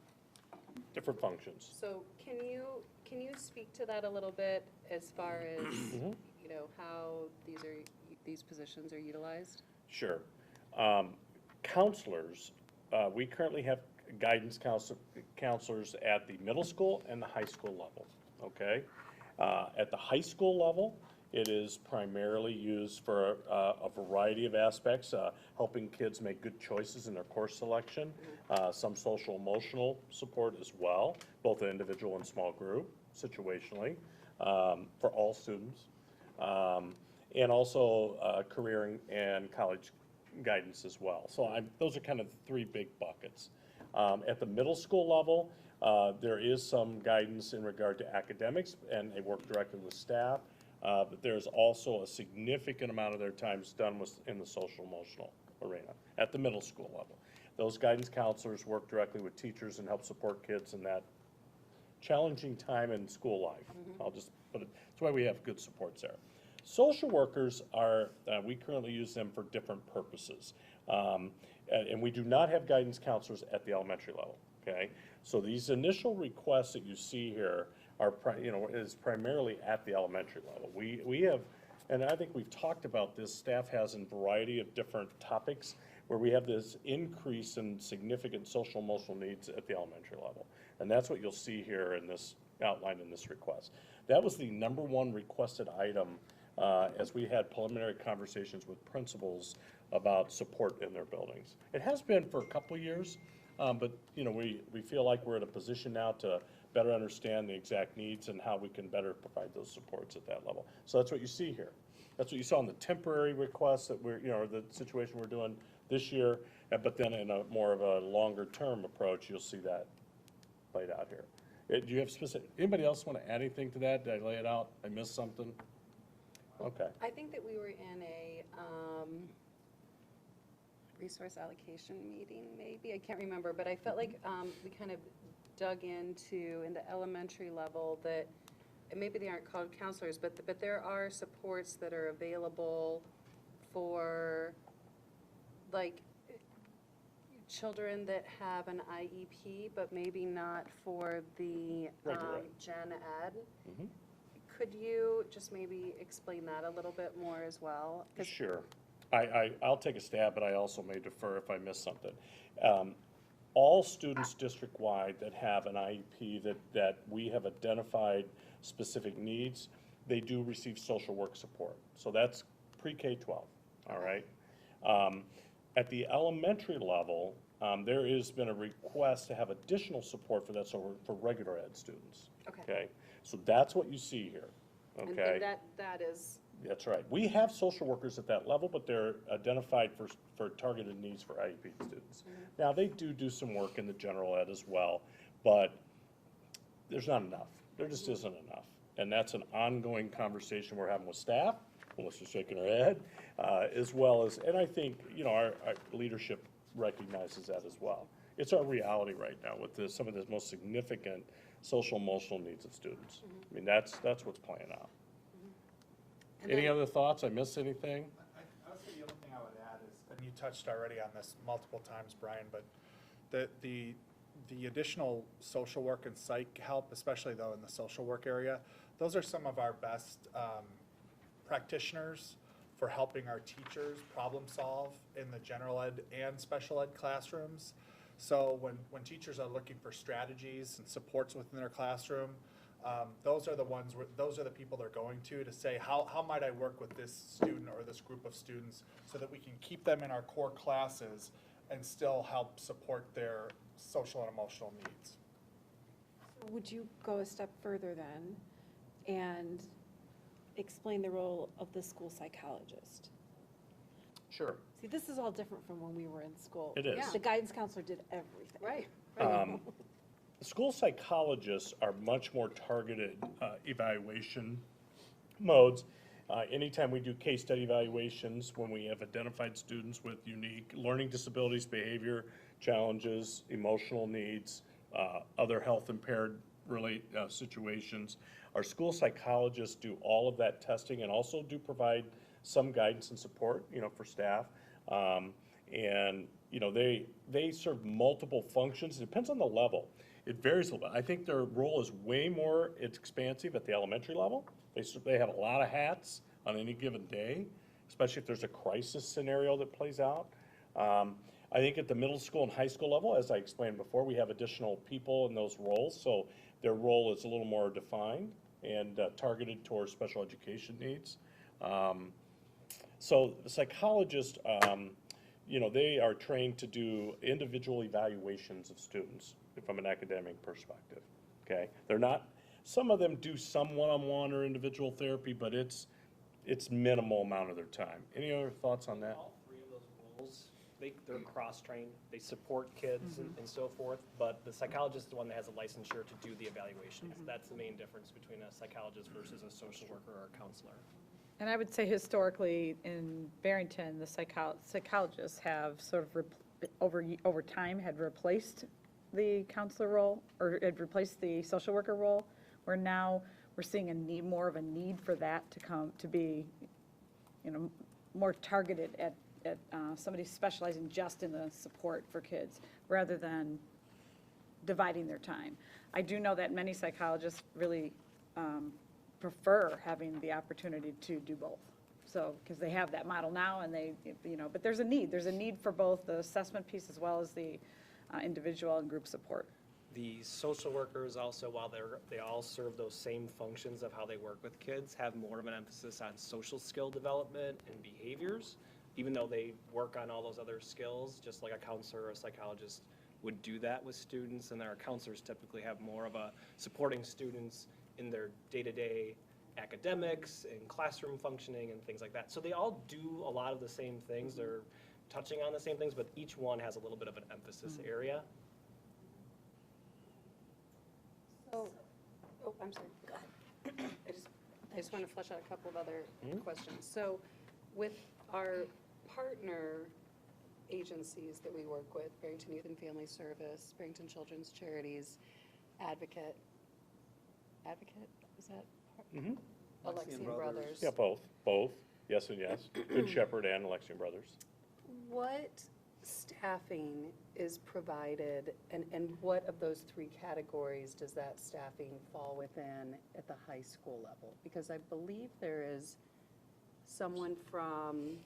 Different functions. So can you speak to that a little bit as far as, how these positions are utilized? Sure. Counselors, we currently have guidance counselors at the middle school and the high school level, okay? At the high school level, it is primarily used for a variety of aspects, helping kids make good choices in their course selection, some social emotional support as well, both individual and small group, situationally, for all students, and also career and college guidance as well. So those are kind of three big buckets. At the middle school level, there is some guidance in regard to academics, and they work directly with staff. But there's also a significant amount of their time done in the social emotional arena at the middle school level. Those guidance counselors work directly with teachers and help support kids in that challenging time in school life. I'll just put it, that's why we have good supports there. Social workers are, we currently use them for different purposes. And we do not have guidance counselors at the elementary level, okay? So these initial requests that you see here are, is primarily at the elementary level. We have, and I think we've talked about this, staff has a variety of different topics where we have this increase in significant social emotional needs at the elementary level. And that's what you'll see here in this outline in this request. That was the number 1 requested item as we had preliminary conversations with principals about support in their buildings. It has been for a couple of years, but we feel like we're in a position now to better understand the exact needs and how we can better provide those supports at that level. So that's what you see here. That's what you saw in the temporary requests that we're, the situation we're doing this year, but then in a more of a longer term approach, you'll see that played out here. Do you have anybody else want to add anything to that? Did I lay it out? I missed something? Okay. I think that we were in a resource allocation meeting, maybe, I can't remember, but I felt like we kind of dug into, in the elementary level, that, and maybe they aren't called counselors, but there are supports that are available for, like, children that have an IEP, but maybe not for the gen ed. Could you just maybe explain that a little bit more as well? Sure. I'll take a stab, but I also may defer if I miss something. All students district-wide that have an IEP that we have identified specific needs, they do receive social work support. So that's pre-K-12, all right? At the elementary level, there has been a request to have additional support for that, so for regular ed students. Okay? So that's what you see here, okay? And that is... That's right. We have social workers at that level, but they're identified for targeted needs for IEP students. Now, they do some work in the general ed as well, but there's not enough. There just isn't enough. And that's an ongoing conversation we're having with staff, Melissa's shaking her head, as well as, and I think, our leadership recognizes that as well. It's our reality right now with some of the most significant social emotional needs of students. I mean, that's what's playing out. Any other thoughts? I missed anything? I would say the only thing I would add is, and you touched already on this multiple times, Brian, but the additional social work and psych help, especially though in the social work area, those are some of our best practitioners for helping our teachers problem solve in the general ed and special ed classrooms. So when teachers are looking for strategies and supports within their classroom, those are the people they're going to say, how might I work with this student or this group of students so that we can keep them in our core classes and still help support their social and emotional needs. Would you go a step further then and explain the role of the school psychologist. Sure. See, this is all different from when we were in school. It is. Yeah. The guidance counselor did everything. Right. School psychologists are much more targeted evaluation modes. Anytime we do case study evaluations, when we have identified students with unique learning disabilities, behavior challenges, emotional needs, other health impaired situations, our school psychologists do all of that testing and also do provide some guidance and support, for staff. And, they serve multiple functions. It depends on the level. It varies a little bit. I think their role is way more expansive at the elementary level. They have a lot of hats on any given day, especially if there's a crisis scenario that plays out. I think at the middle school and high school level, as I explained before, we have additional people in those roles, so their role is a little more defined and targeted towards special education needs. So the psychologists, they are trained to do individual evaluations of students from an academic perspective, okay? They're not, some of them do some one-on-one or individual therapy, but it's minimal amount of their time. Any other thoughts on that? All three of those roles, they're cross-trained, they support kids and so forth, but the psychologist is the one that has a licensure to do the evaluations. That's the main difference between a psychologist versus a social worker or a counselor. And I would say historically in Barrington, the psychologists have sort of over time had replaced the counselor role, or had replaced the social worker role, where now we're seeing more of a need for that to be, more targeted at somebody specializing just in the support for kids, rather than dividing their time. I do know that many psychologists really prefer having the opportunity to do both. So, because they have that model now, and but there's a need for both the assessment piece as well as the individual and group support. The social workers also, while they all serve those same functions of how they work with kids, have more of an emphasis on social skill development and behaviors, even though they work on all those other skills, just like a counselor or a psychologist would do that with students, and our counselors typically have more of a supporting students in their day-to-day academics and classroom functioning and things like that. So they all do a lot of the same things. They're touching on the same things, but each one has a little bit of an emphasis area. So, I'm sorry. Go ahead. I just want to flesh out a couple of other questions. So with our partner agencies that we work with, Barrington Youth and Family Service, Barrington Children's Charities, Advocate, is that? Alexian Brothers. Yeah, both, yes and yes. Good Shepherd and Alexian Brothers. What staffing is provided, and what of those three categories does that staffing fall within at the high school level? Because I believe there's someone from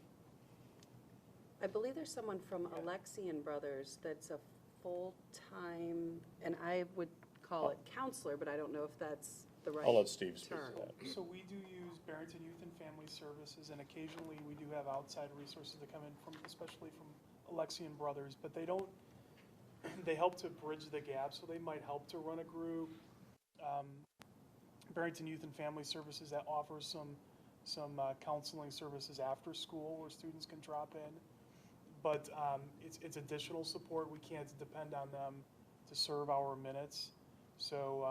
Alexian Brothers that's a full-time, and I would call it counselor, but I don't know if that's the right I'll let Steve speak term. to that. So we do use Barrington Youth and Family Services, and occasionally we do have outside resources that come in especially from Alexian Brothers, but they help to bridge the gap, so they might help to run a group. Barrington Youth and Family Services that offers some counseling services after school where students can drop in. But it's additional support. We can't depend on them to serve our minutes. So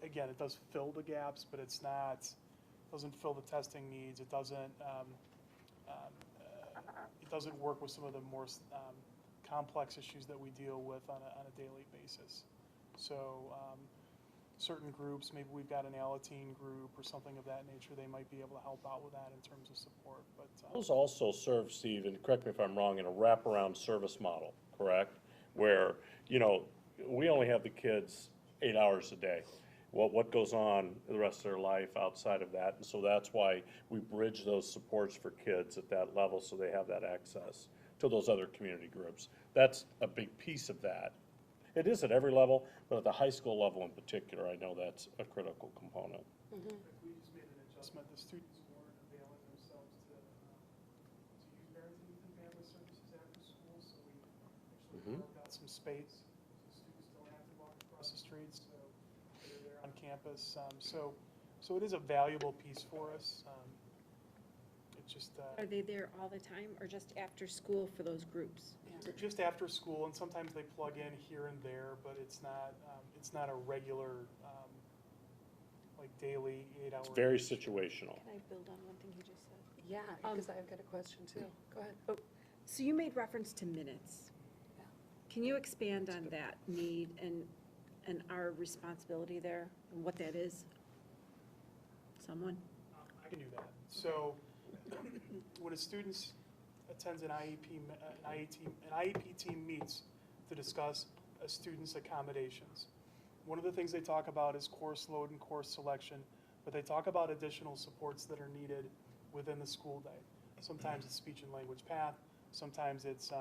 again, it does fill the gaps, but doesn't fill the testing needs. It doesn't work with some of the more complex issues that we deal with on a daily basis. So certain groups, maybe we've got an Alateen group or something of that nature, they might be able to help out with that in terms of support. But Those also serve, Steve, and correct me if I'm wrong, in a wraparound service model, correct? Where, we only have the kids 8 hours a day. What goes on the rest of their life outside of that? And so that's why we bridge those supports for kids at that level so they have that access to those other community groups. That's a big piece of that. It is at every level, but at the high school level in particular, I know that's a critical component. we just made an adjustment. The students weren't availing themselves to use Barrington Youth and Family Services after school, so we actually carved out some space. So students don't have to walk across the streets, so they're there on campus. So So it is a valuable piece for us. It's just, Are they there all the time or just after school for those groups? just after school, and sometimes they plug in here and there, but it's not a regular, like daily 8-hour. It's very situational. Can I build on one thing you just said? Yeah, because I've got a question too. Go ahead. So you made reference to minutes. Can you expand on that need and our responsibility there and what that is? Someone? I can do that. So when a student attends an IEP team meets to discuss a student's accommodations. One of the things they talk about is course load and course selection, but they talk about additional supports that are needed within the school day. Sometimes it's speech and language path, sometimes it's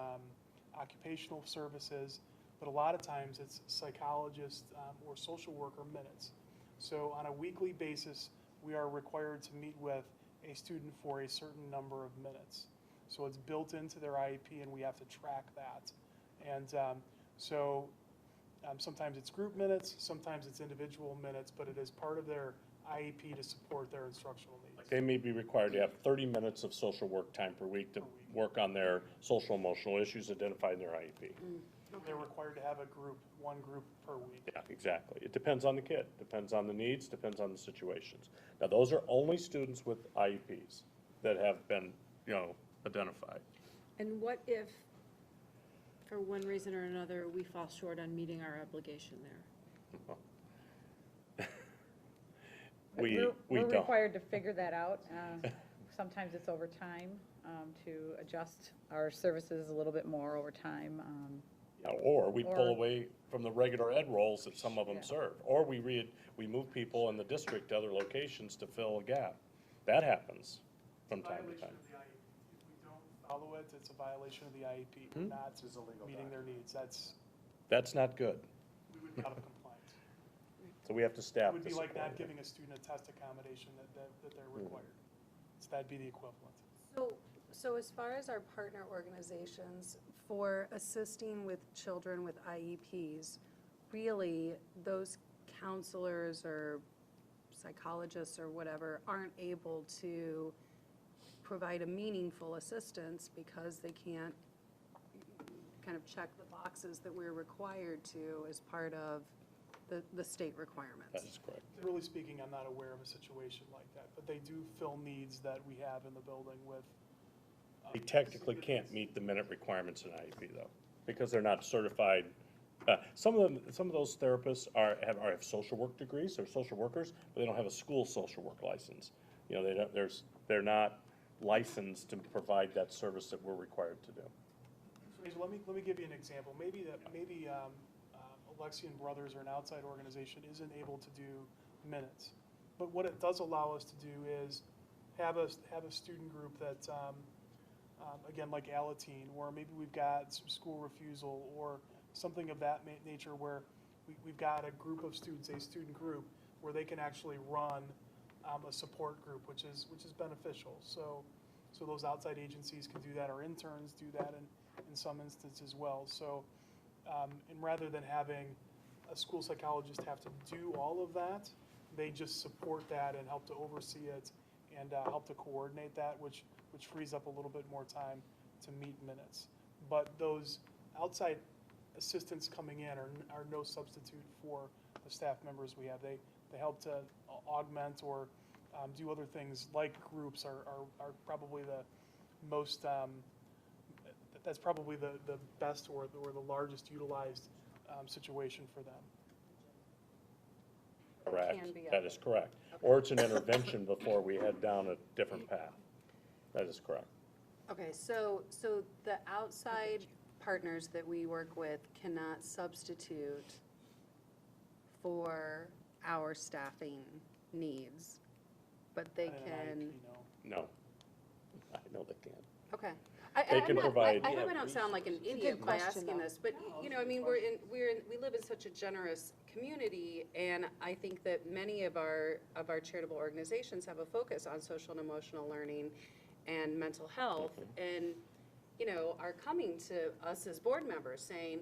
occupational services, but a lot of times it's psychologist or social worker minutes. So on a weekly basis, we are required to meet with a student for a certain number of minutes. So it's built into their IEP and we have to track that. And sometimes it's group minutes, sometimes it's individual minutes, but it is part of their IEP to support their instructional needs. They may be required to have 30 minutes of social work time per week to work on their social emotional issues identified in their IEP. They're required to have one group per week. Yeah, exactly. It depends on the kid, depends on the needs, depends on the situations. Now, those are only students with IEPs that have been, identified. And what if, for one reason or another, we fall short on meeting our obligation there? We We're don't. required to figure that out. Sometimes it's over time, to adjust our services a little bit more over time. Or we pull Or- away from the regular ed roles that some of them Yeah. serve. Or we move people in the district to other locations to fill a gap. That happens from time to time. Violation of the IEP. If we don't follow it, it's a violation of the IEP. We're not meeting their needs. That's not good. We would be out of compliance. So we have to It staff would the be like support. not giving a student a test accommodation that they're required. So that'd be the equivalent. So as far as our partner organizations, for assisting with children with IEPs, really, those counselors or psychologists or whatever aren't able to provide a meaningful assistance because they can't kind of check the boxes that we're required to as part of the state requirements. That is correct. Generally speaking, I'm not aware of a situation like that, but they do fill needs that we have in the building with. They technically can't meet the minute requirements in IEP though, because they're not certified. Some of those therapists have social work degrees, they're social workers, but they don't have a school social work license. They're not licensed to provide that service that we're required to do. So Hazel, let me give you an example. Maybe Alexian Brothers or an outside organization isn't able to do minutes. But what it does allow us to do is have a student group that, again, like Alateen, or maybe we've got some school refusal or something of that nature where we've got a group of students, a student group, where they can actually run a support group, which is beneficial. So those outside agencies can do that, or interns do that in some instances as well. So, and rather than having a school psychologist have to do all of that, they just support that and help to oversee it and help to coordinate that, which frees up a little bit more time to meet minutes. But those outside assistants coming in are no substitute for the staff members we have. They help to augment or do other things like groups are probably the most, that's probably the best or the largest utilized situation for them. Correct, Can be that is correct. Or it's an intervention before we head down a different path. That is correct. Okay, so the outside partners that we work with cannot substitute for our staffing needs, but they And an can. IEP, no. No, I know they can. Okay. They can provide- I hope I don't sound like an idiot by question, asking though. this, but, we live in such a generous community, and I think that many of our charitable organizations have a focus on social and emotional learning and mental health, and, are coming to us as board members saying,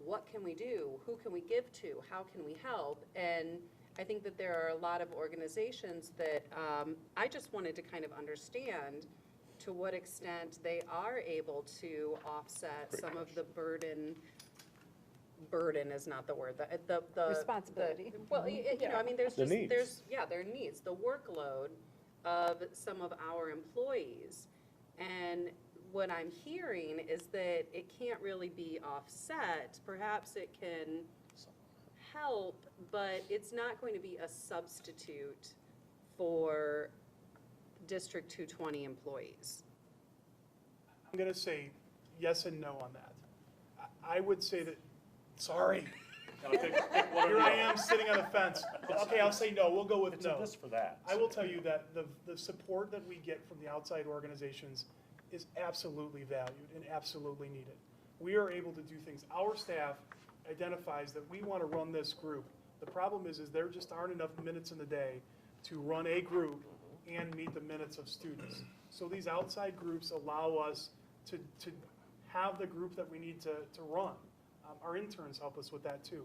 what can we do? Who can we give to? How can we help? And I think that there are a lot of organizations that, I just wanted to kind of understand to what extent they are able to offset some of the burden is not the word, the. Responsibility. Well, you know, I mean, there's The just, needs. their needs, the workload of some of our employees. And what I'm hearing is that it can't really be offset. Perhaps it can help, but it's not going to be a substitute for District 220 employees. I'm gonna say yes and no on that. I would say that, sorry, here I am sitting on the fence. Okay, I'll say no, we'll go with It's a no. this for that. I will tell you that the support that we get from the outside organizations is absolutely valued and absolutely needed. We are able to do things. Our staff identifies that we want to run this group. The problem is there just aren't enough minutes in the day to run a group and meet the minutes of students. So these outside groups allow us to have the group that we need to run. Our interns help us with that too.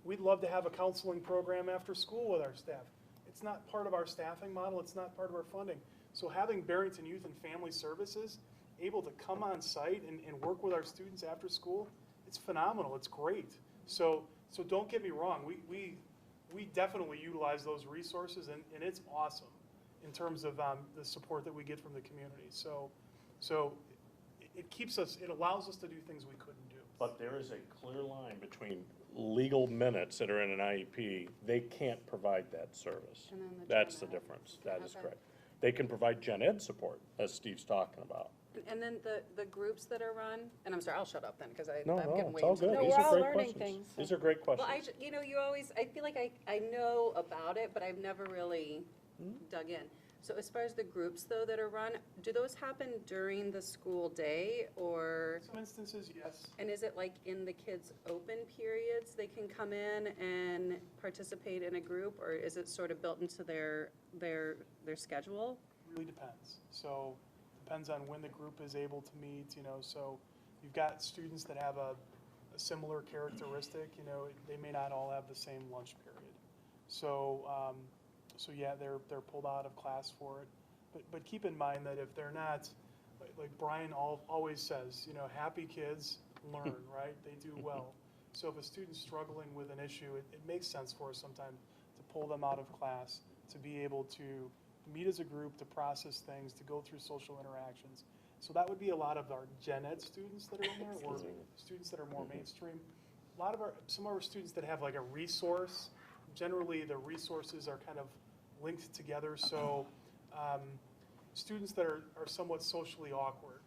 We'd love to have a counseling program after school with our staff. It's not part of our staffing model, it's not part of our funding. So having Barrington Youth and Family Services able to come on site and work with our students after school, it's phenomenal, it's great. So don't get me wrong, we definitely utilize those resources and it's awesome in terms of the support that we get from the community. So it keeps us, it allows us to do things we couldn't do. But there is a clear line between legal minutes that are in an IEP, they can't provide that service. And then the That's gen the ed. difference, that is Okay. correct. They can provide gen ed support, as Steve's talking about. And then the groups that are run, and I'm sorry, I'll shut up then, because I'm No, getting way it's all into good, the No, these we're are all great learning questions. things, These are great questions. Well, you know, I feel like I know about it, but I've never really dug in. So as far as the groups though that are run, do those happen during the school day or, Some instances, yes. and is it like in the kids' open periods, they can come in and participate in a group, or is it sort of built into their schedule? Really depends. So depends on when the group is able to meet, you know, so you've got students that have a similar characteristic, you know, they may not all have the same lunch period. So, so yeah, they're pulled out of class for it. But keep in mind that if they're not, like Brian always says, you know, happy kids learn, right? They do well. So if a student's struggling with an issue, it makes sense for us sometimes to pull them out of class, to be able to meet as a group, to process things, to go through social interactions. So that would be a lot of our gen ed students that are in there, or students that are more mainstream. Some of our students that have like a resource, generally the resources are kind of linked together. So students that are somewhat socially awkward.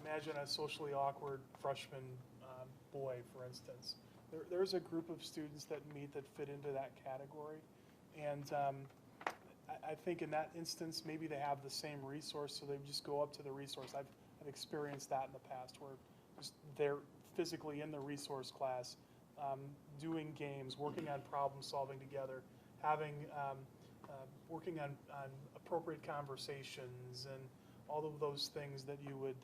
Imagine a socially awkward freshman boy, for instance. There's a group of students that fit into that category. And I think in that instance, maybe they have the same resource, so they just go up to the resource. I've experienced that in the past, where just they're physically in the resource class, doing games, working on problem solving together, having, working on appropriate conversations and all of those things that you would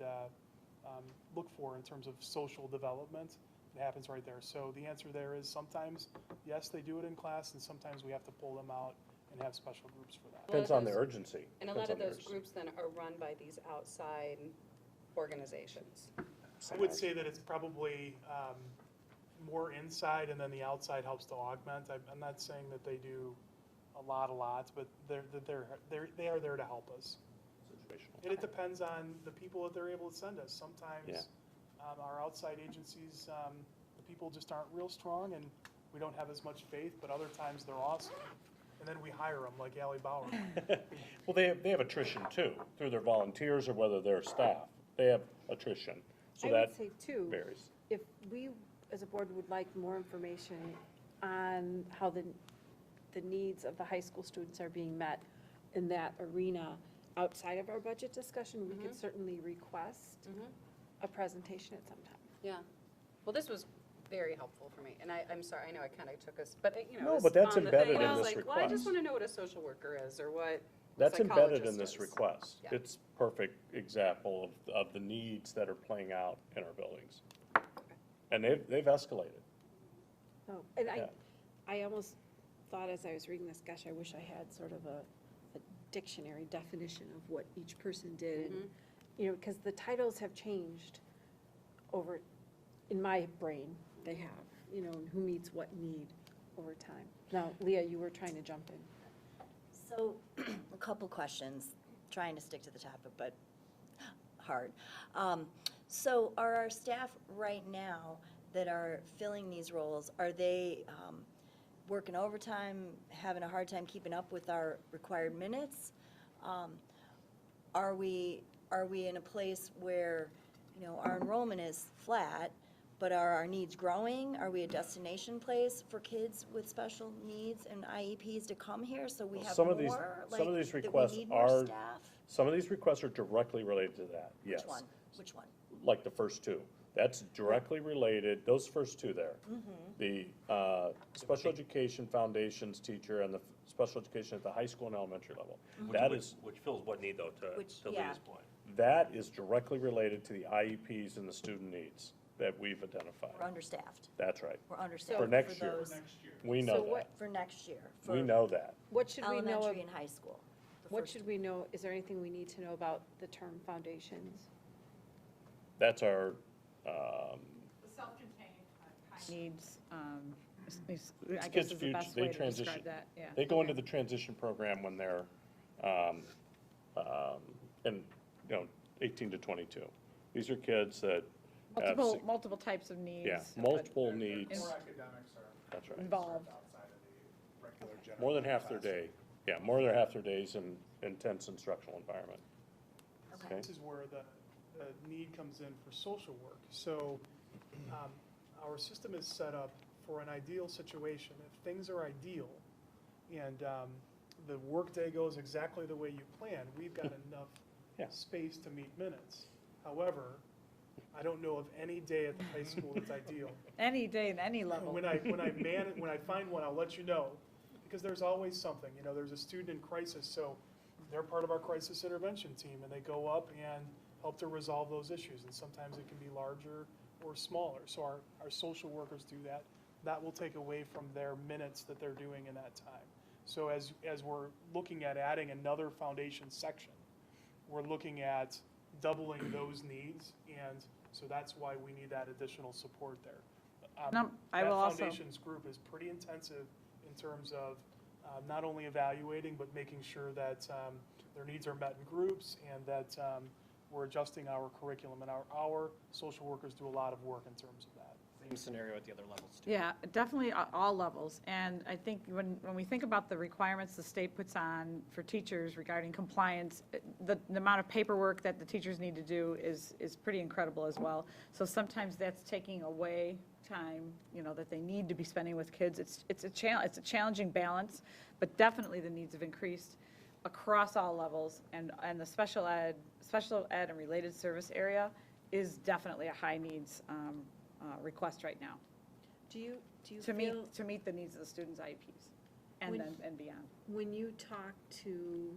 look for in terms of social development. It happens right there. So the answer there is sometimes, yes, they do it in class, and sometimes we have to pull them out and have special groups for that. Depends on the urgency. And a lot of those groups then are run by these outside organizations. I would say that it's probably more inside, and then the outside helps to augment. I'm not saying that they do a lot, but they are there to help us. Situational. And it depends on the people that they're able to send us. Sometimes our outside agencies, the people just aren't real strong, and we don't have as much faith, but other times they're awesome. And then we hire them, like Allie Bauer. Well, they have attrition too, through their volunteers or whether they're staff. They have attrition, so I that would say too, varies. if we as a board would like more information on how the needs of the high school students are being met in that arena outside of our budget discussion, we could certainly request a presentation at some time. Yeah. Well, this was very helpful for me, and I'm sorry, I know I kind of took us, but you know. No, it was but that's on the embedded thing, in I was this like, well, I just request. want to know what a social worker is, or what a That's embedded in psychologist this is. request. Yeah. It's perfect example of the needs that are playing out in our buildings. And they've escalated. Oh, and Yeah. I almost thought as I was reading this, gosh, I wish I had sort of a dictionary definition of what each person did. And, you know, because the titles have changed over, in my brain, they have, you know, and who meets what need over time. Now, Leah, you were trying to jump in. So, a couple questions, trying to stick to the topic, but hard. So are our staff right now that are filling these roles, are they working overtime, having a hard time keeping up with our required minutes? Are we in a place where, you know, our enrollment is flat, but are our needs growing? Are we a destination place for kids with special needs and IEPs to come here, so we have Some more? of these, Like, some of these that we requests need more are, staff? some of these requests are directly related to that, yes. Which one? Which one? Like the first two. That's directly related, those first two there. Mm-hmm. The special education foundations teacher and the special education at the high school and elementary level. That is, Which fills what need though, to yeah. Leah's point? that is directly related to the IEPs and the student needs that we've identified. We're understaffed. That's right. We're understaffed For next year. those. We So know what- that. For next year. We for know that. What should we know? Elementary and high school. the What first should we know, is there anything we need to know about the term foundations? That's our, The self-contained needs, I guess kids' is the future, best they way to transition. describe that, yeah. They go into the transition program when they're, in, 18 to 22. These are kids that have, Multiple types of needs. yeah, but multiple needs. More academics are That's right. Involved. outside of the regular general. More than half their day, yeah, more than half their days in intense instructional environment. Okay? This is where the need comes in for social work. So our system is set up for an ideal situation. If things are ideal and the workday goes exactly the way you plan, we've got enough Yeah. space to meet minutes. However, I don't know of any day at the high school that's ideal. Any day at any level. When I find one, I'll let you know, because there's always something, there's a student in crisis, so they're part of our crisis intervention team, and they go up and help to resolve those issues, and sometimes it can be larger or smaller, so our social workers do that. That will take away from their minutes that they're doing in that time. So as we're looking at adding another foundation section, we're looking at doubling those needs, and so that's why we need that additional support there. I will also- That foundations group is pretty intensive in terms of not only evaluating, but making sure that their needs are met in groups, and that we're adjusting our curriculum, and our social workers do a lot of work in terms of that. Same scenario at the other levels too. Yeah, definitely all levels. And I think when we think about the requirements the state puts on for teachers regarding compliance, the amount of paperwork that the teachers need to do is pretty incredible as well. So sometimes that's taking away time, that they need to be spending with kids. It's a challenging balance, but definitely the needs have increased across all levels. And the special ed and related service area is definitely a high needs request right now Do you to feel, meet the needs of the students' IEPs When- and beyond. when you talk to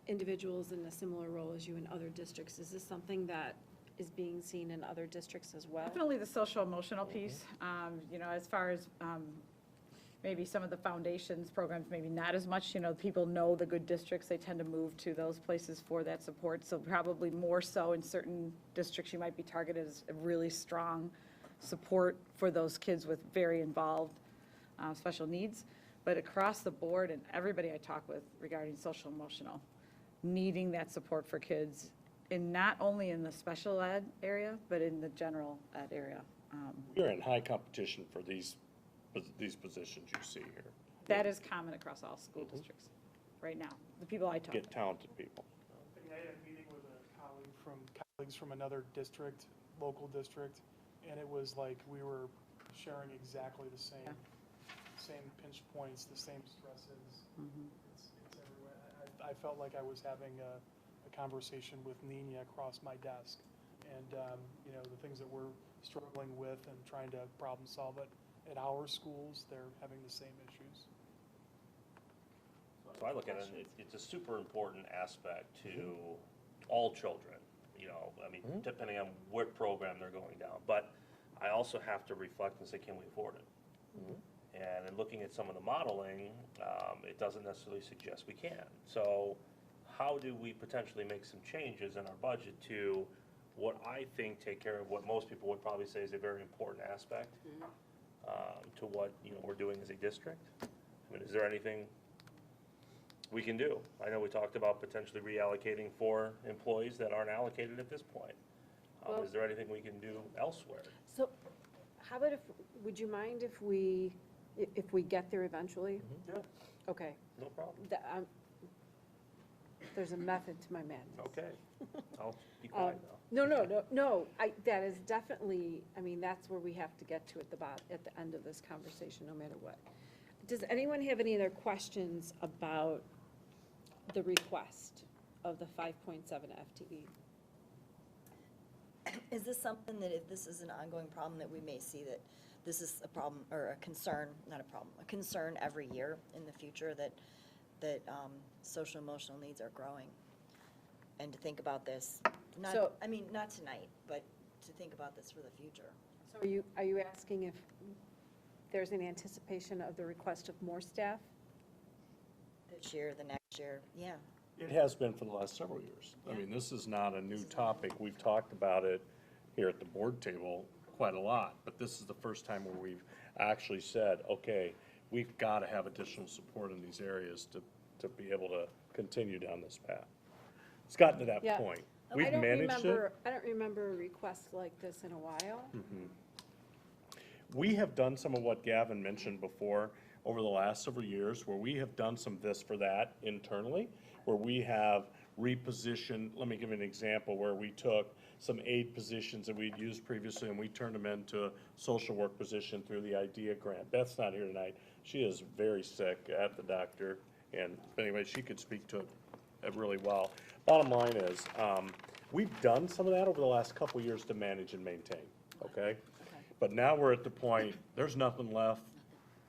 individuals in a similar role as you in other districts, is this something that is being seen in other districts as well? Definitely the social emotional piece, as far as maybe some of the foundations programs, maybe not as much, people know the good districts, they tend to move to those places for that support. So probably more so in certain districts, you might be targeted as a really strong support for those kids with very involved special needs. But across the board, and everybody I talk with regarding social emotional, needing that support for kids, and not only in the special ed area, but in the general ed area. We're in high competition for these positions you see here. That is common across all school districts right now, the people I talk to. Get talented people. I had a meeting with colleagues from another district, local district, and it was like we were sharing exactly the same pinch points, the same stresses. It's everywhere. I felt like I was having a conversation with Nina across my desk, and the things that we're struggling with and trying to problem solve it. At our schools, they're having the same issues. So I look at it, it's a super important aspect to all children, depending on what program they're going down. But I also have to reflect and say, can we afford it? And in looking at some of the modeling, it doesn't necessarily suggest we can. So how do we potentially make some changes in our budget to what I think take care of what most people would probably say is a very important aspect to what, we're doing as a district? I mean, is there anything we can do? I know we talked about potentially reallocating for employees that aren't allocated at this point. Well- Is there anything we can do elsewhere? So how about would you mind if we get there eventually? Yeah, Okay. no problem. There's a method to my madness. Okay, I'll be quiet now. No, that is definitely, I mean, that's where we have to get to at the end of this conversation, no matter what. Does anyone have any other questions about the request of the 5.7 FTE? Is this something that if this is an ongoing problem that we may see that this is a problem or a concern, not a problem, a concern every year in the future that social emotional needs are growing? And to think about this, not tonight, but to think about this for the future. So are you asking if there's an anticipation of the request of more staff? This year, the next year, yeah. It has been for the last several years. I mean, this is not a new topic. We've talked about it here at the board table quite a lot, but this is the first time where we've actually said, okay, we've got to have additional support in these areas to be able to continue down this path. It's gotten to that Yeah. point. We've managed it. I don't remember a request like this in a while. We have done some of what Gavin mentioned before over the last several years, where we have done some this for that internally, where we have repositioned. Let me give you an example where we took some aid positions that we'd used previously and we turned them into a social work position through the IDEA grant. Beth's not here tonight. She is very sick at the doctor, and anyway, she could speak to it really well. Bottom line is, we've done some of that over the last couple of years to manage and maintain, okay? But now we're at the point, there's nothing left,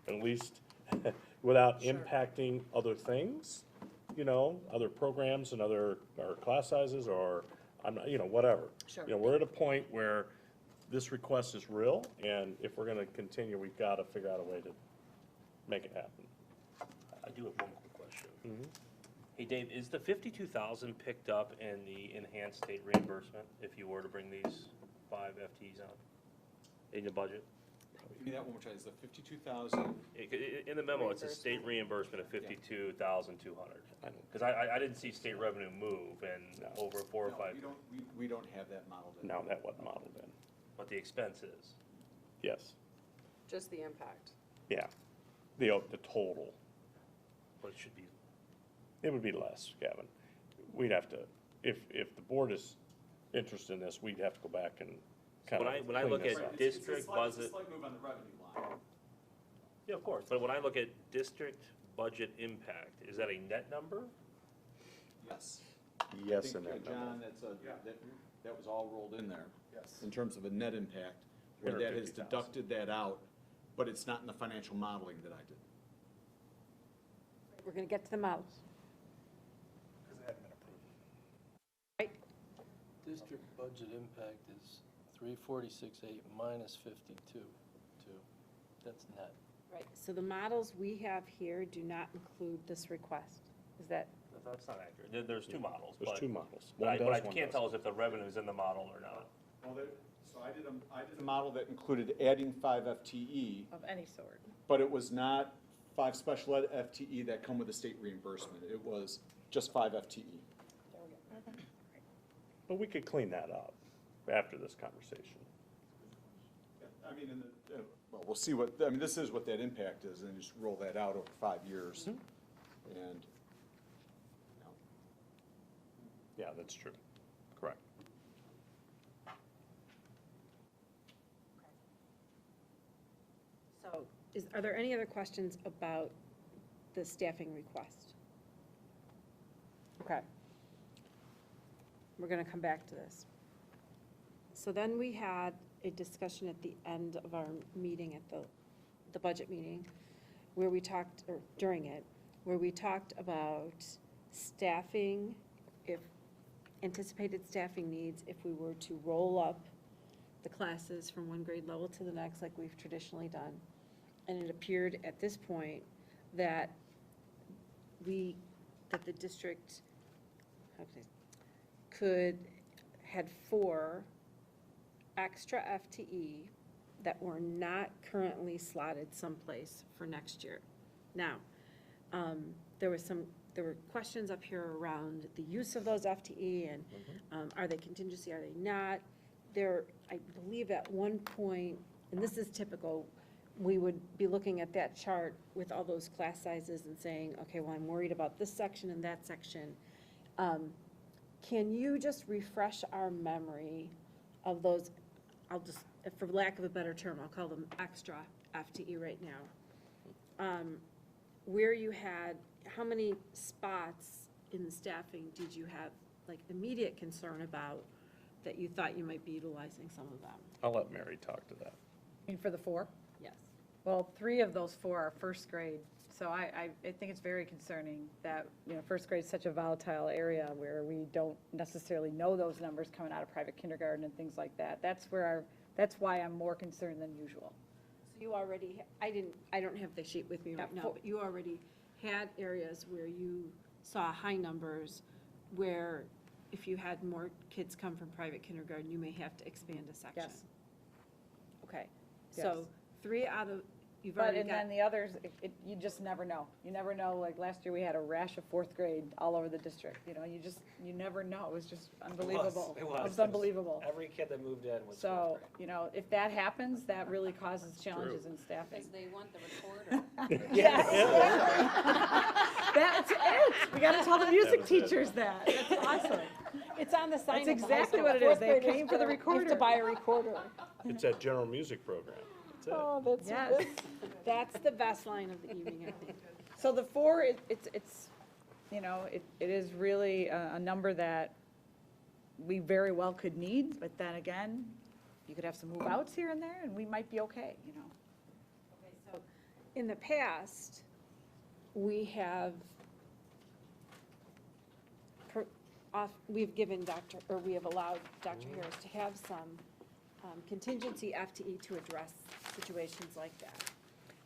at least without impacting other things, other programs and other, or class sizes, or, whatever. Sure. We're at a point where this request is real, and if we're gonna continue, we've gotta figure out a way to make it happen. I do have one quick question. Hey, Dave, is the 52,000 picked up in the enhanced state reimbursement if you were to bring these 5 FTEs on in the budget? Give me that one more time, is the 52,000? In the memo, it says state reimbursement of 52,200. Because I didn't see state revenue move in over 4 or 5. We don't have that modeled in. No, that wasn't modeled in. But the expense is. Yes, Just the impact. yeah, the total. But it should be. It would be less, Gavin. We'd have to, if the board is interested in this, we'd have to go back and kind of When I look clean at this up. district It's a budget. slight move on the revenue line. Yeah, of course. But when I look at district budget impact, is that a net number? Yes. Yes, I and think, that number. John, that was all rolled in there. Yes. In terms of a net impact, where that has 150,000. deducted that out, but it's not in the financial modeling that I did. We're gonna get to the models. Because it hadn't been approved. Right? District budget impact is 346.8 minus 52.2. That's net. Right, so the models we have here do not include this request. Is that, That's not accurate. There's 2 models. There's but- 2 models. But One I does, one can't tell us doesn't. if the revenue is in the model or not. So I did a model that included adding 5 FTE, Of any sort. but it was not 5 special ed FTE that come with a state reimbursement. It was just 5 FTE. But we could clean that up after this conversation. I mean, well, we'll see this is what that impact is, and just roll that out over 5 years. And, Yeah, that's true. Correct. so, are there any other questions about the staffing request? Okay. We're gonna come back to this. So then we had a discussion at the end of our meeting, at the budget meeting, where we talked, or during it, where we talked about staffing, if anticipated staffing needs, if we were to roll up the classes from one grade level to the next, like we've traditionally done, And it appeared at this point that that the district had 4 extra FTE that were not currently slotted someplace for next year. Now, there were questions up here around the use of those FTE and are they contingency, are they not? I believe at one point, and this is typical, we would be looking at that chart with all those class sizes and saying, okay, well, I'm worried about this section and that section. Can you just refresh our memory of those, for lack of a better term, I'll call them extra FTE right now. Where you had, how many spots in the staffing did you have like immediate concern about that you thought you might be utilizing some of them? I'll let Mary talk to that. I mean, for the 4? Yes. Well, 3 of those 4 are first grade, so I think it's very concerning that, first grade is such a volatile area where we don't necessarily know those numbers coming out of private kindergarten and things like that. That's why I'm more concerned than usual. So you already, I don't have the sheet with me right now, but you already had areas where you saw high numbers where if you had more kids come from private kindergarten, you may have to expand a section. Yes. Okay, Yes. so 3 out of, you've But, already and got. then the others, you just never know. You never know, like last year we had a rash of 4th grade all over the district, you never know. It was just unbelievable. It was. It was unbelievable. Every kid that moved in was So, if that happens, that really causes challenges in staffing. Because they want the recorder. That's it. We gotta tell the music teachers that. That's awesome. It's on the sign. That's exactly what it is. They came for the You have to recorder. buy a recorder. It's that general music program. That's it. Oh, that's, Yes. that's the best line of the evening, I think. So the 4, it is really a number that we very well could need, but then again, you could have some move outs here and there and we might be okay. Okay, so in the past, we have we've given we have allowed Dr. Harris to have some contingency FTE to address situations like that.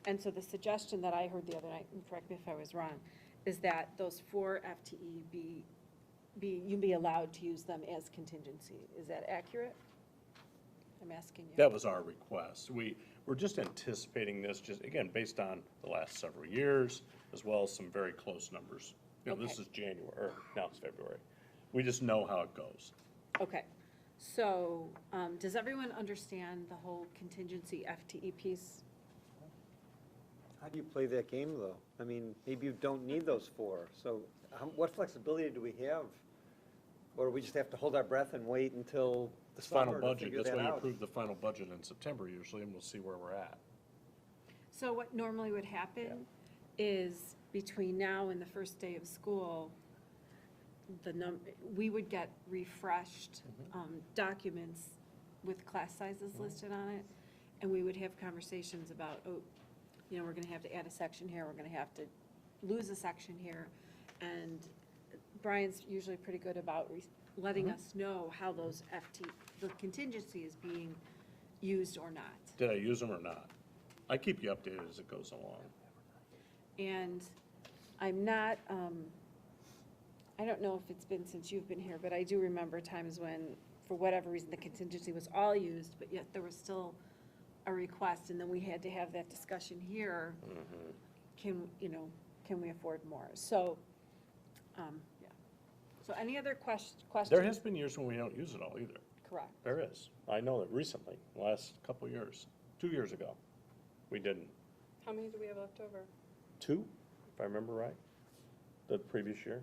And so the suggestion that I heard the other night, and correct me if I was wrong, is that those 4 FTE you be allowed to use them as contingency. Is that accurate? I'm asking you. That was our request. We're just anticipating this, just again, based on the last several years, as well as some very close numbers. This is January, or now it's February. We just know how it goes. Okay, so does everyone understand the whole contingency FTE piece? How do you play that game, though? I mean, maybe you don't need those 4, so what flexibility do we have? Or do we just have to hold our breath and wait until the Final summer to budget, figure that's that when you out? approve the final budget in September usually, and we'll see where we're at. So what normally would happen is between now and the first day of school, we would get refreshed documents with class sizes listed on it, and we would have conversations about, we're gonna have to add a section here, we're gonna have to lose a section here, and Brian's usually pretty good about letting us know how those the contingency is being used or not. Did I use them or not? I keep you updated as it goes along. And I'm not, I don't know if it's been since you've been here, but I do remember times when, for whatever reason, the contingency was all used, but yet there was still a request, and then we had to have that discussion here. Can we afford more? So, yeah. So any other questions? There has been years when we don't use it all either. Correct. There is. I know that recently, last couple of years, 2 years ago, we didn't. How many do we have left over? 2, if I remember right, the previous year.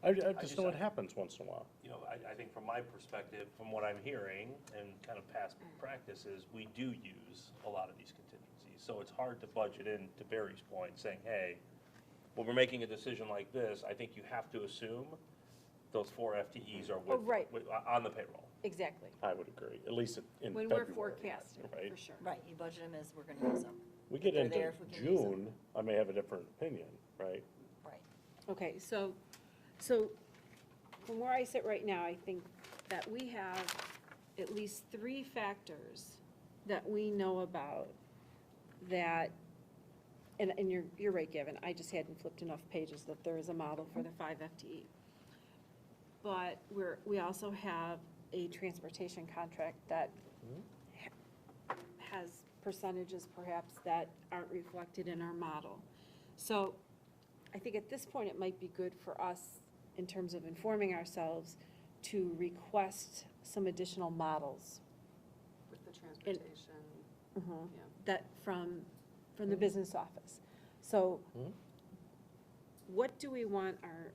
I just know it happens once in a while. I think from my perspective, from what I'm hearing and kind of past practices, we do use a lot of these contingencies. So it's hard to budget in, to Barry's point, saying, hey, when we're making a decision like this, I think you have to assume those 4 FTEs are on the payroll. Exactly. I would agree, at least in When February. we're forecasting, right? for sure. Right, you budget them as we're gonna use them. We get They're into there if we can use them. June, I may have a different opinion, right? Right. Okay, so from where I sit right now, I think that we have at least 3 factors that we know about that, and you're right, Gavin, I just hadn't flipped enough pages that there is a model for the 5 FTE. But we also have a transportation contract that has percentages perhaps that aren't reflected in our model. So I think at this point, it might be good for us, in terms of informing ourselves, to request some additional models With the transportation, yeah. that from the business office. So what do we want our,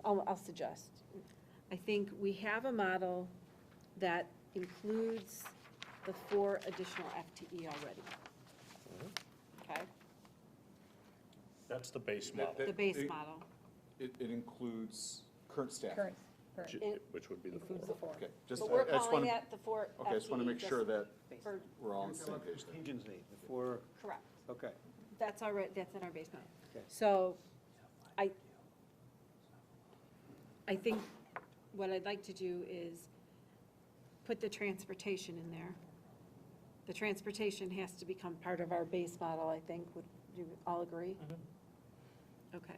I'll suggest. I think we have a model that includes the 4 additional FTE already. Okay? That's the base model, The base model. It includes current staff. Current. which would be the 4. Includes the 4. Okay, just, But we're I just calling want that the 4 FTE. okay, I just want to make sure that for- we're all on the same page there. Contingency, for, Correct. okay. That's all right, that's in our base model. Okay. So, I think what I'd like to do is put the transportation in there. The transportation has to become part of our base model, I think. Would you all agree? Okay.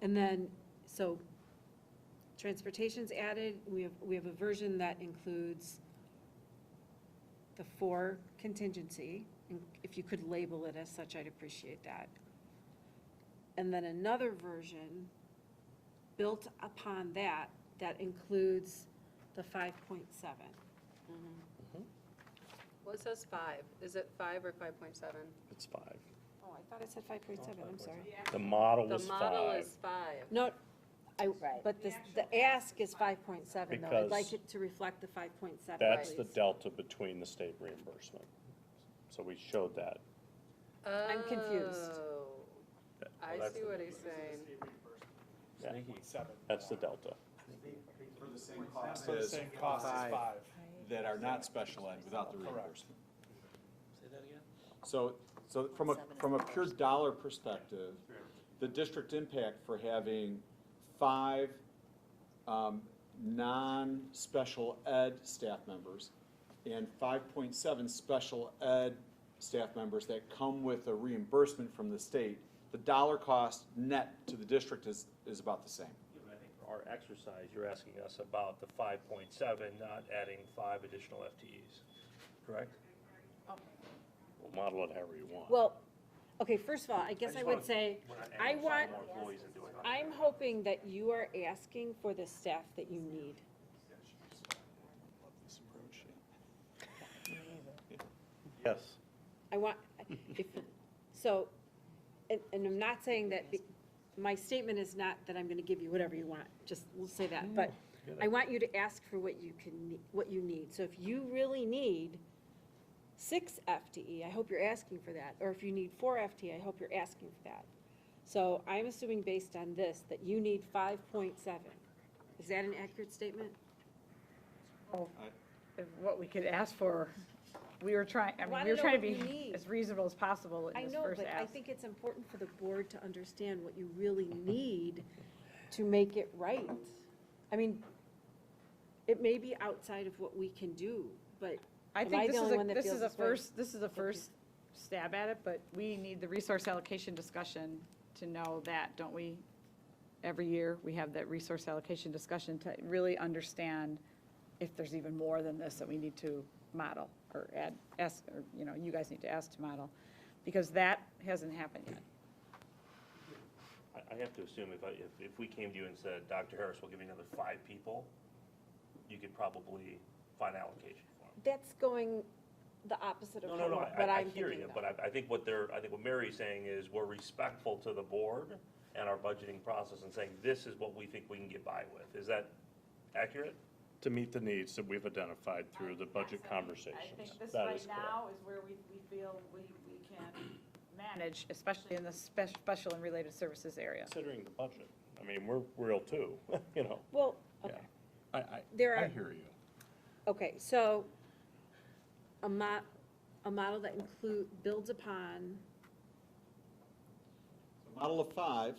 And then, so, transportation's added, we have a version that includes the 4 contingency, and if you could label it as such, I'd appreciate that. And then another version built upon that, that includes the 5.7. Well, it says 5. Is it 5 or 5.7? It's 5. Oh, I thought it said 5.7, I'm sorry. The model The was 5. model is 5. No, but the ask is 5.7 though. I'd Because like it to reflect the 5.7, That's the please. delta between the state reimbursement. So we showed that. I'm confused. Oh, I that's see the- what he's saying. Yeah, Seven. that's the delta. For the same cost So the as same cost as 5. that are not special ed without the Correct. reimbursement. Say that again? So from a pure dollar perspective, the district impact for having 5 non-special ed staff members and 5.7 special ed staff members that come with a reimbursement from the state, the dollar cost net to the district is about the same. Yeah, but I think for our exercise, you're asking us about the 5.7, not adding 5 additional FTEs, correct? We'll model it however you want. Well, okay, first of all, I guess just I would wanna- say, we're not I adding want, more employees and doing I'm hoping that you are asking for the staff that you need. Yes. I want, so, and I'm not saying that, my statement is not that I'm gonna give you whatever you want, just, we'll say that, but I want you to ask for what you need. So if you really need 6 FTE, I hope you're asking for that, or if you need 4 FTE, I hope you're asking for that. So I'm assuming based on this, that you need 5.7. Is that an accurate statement? What we could ask for, we were trying, I mean, Wanna we were know trying to what be you need. as reasonable as possible I in this know, first but I ask. think it's important for the board to understand what you really need to make it right. I mean, it may be outside of what we can do, but I am I think the this is only a, one that this feels is a this way? this is a first stab at it, but we need the resource allocation discussion to know that, don't we? Every year, we have that resource allocation discussion to really understand if there's even more than this that we need to model or ask, or, you guys need to ask to model, because that hasn't happened yet. I have to assume if we came to you and said, Dr. Harris, we'll give you another 5 people, you could probably find allocation for them. That's going the opposite of No, what I I'm hear thinking you, of. but I think what Mary's saying is we're respectful to the board and our budgeting process and saying, this is what we think we can get by with. Is that accurate? To meet the needs that we've identified through the budget conversations. I think this That right is correct. now is where we feel we can manage, especially in the special and related services area. Considering the budget. I mean, we're real too, Well, Yeah. okay, I There I are- hear you. okay, so a model that builds upon, A model of 5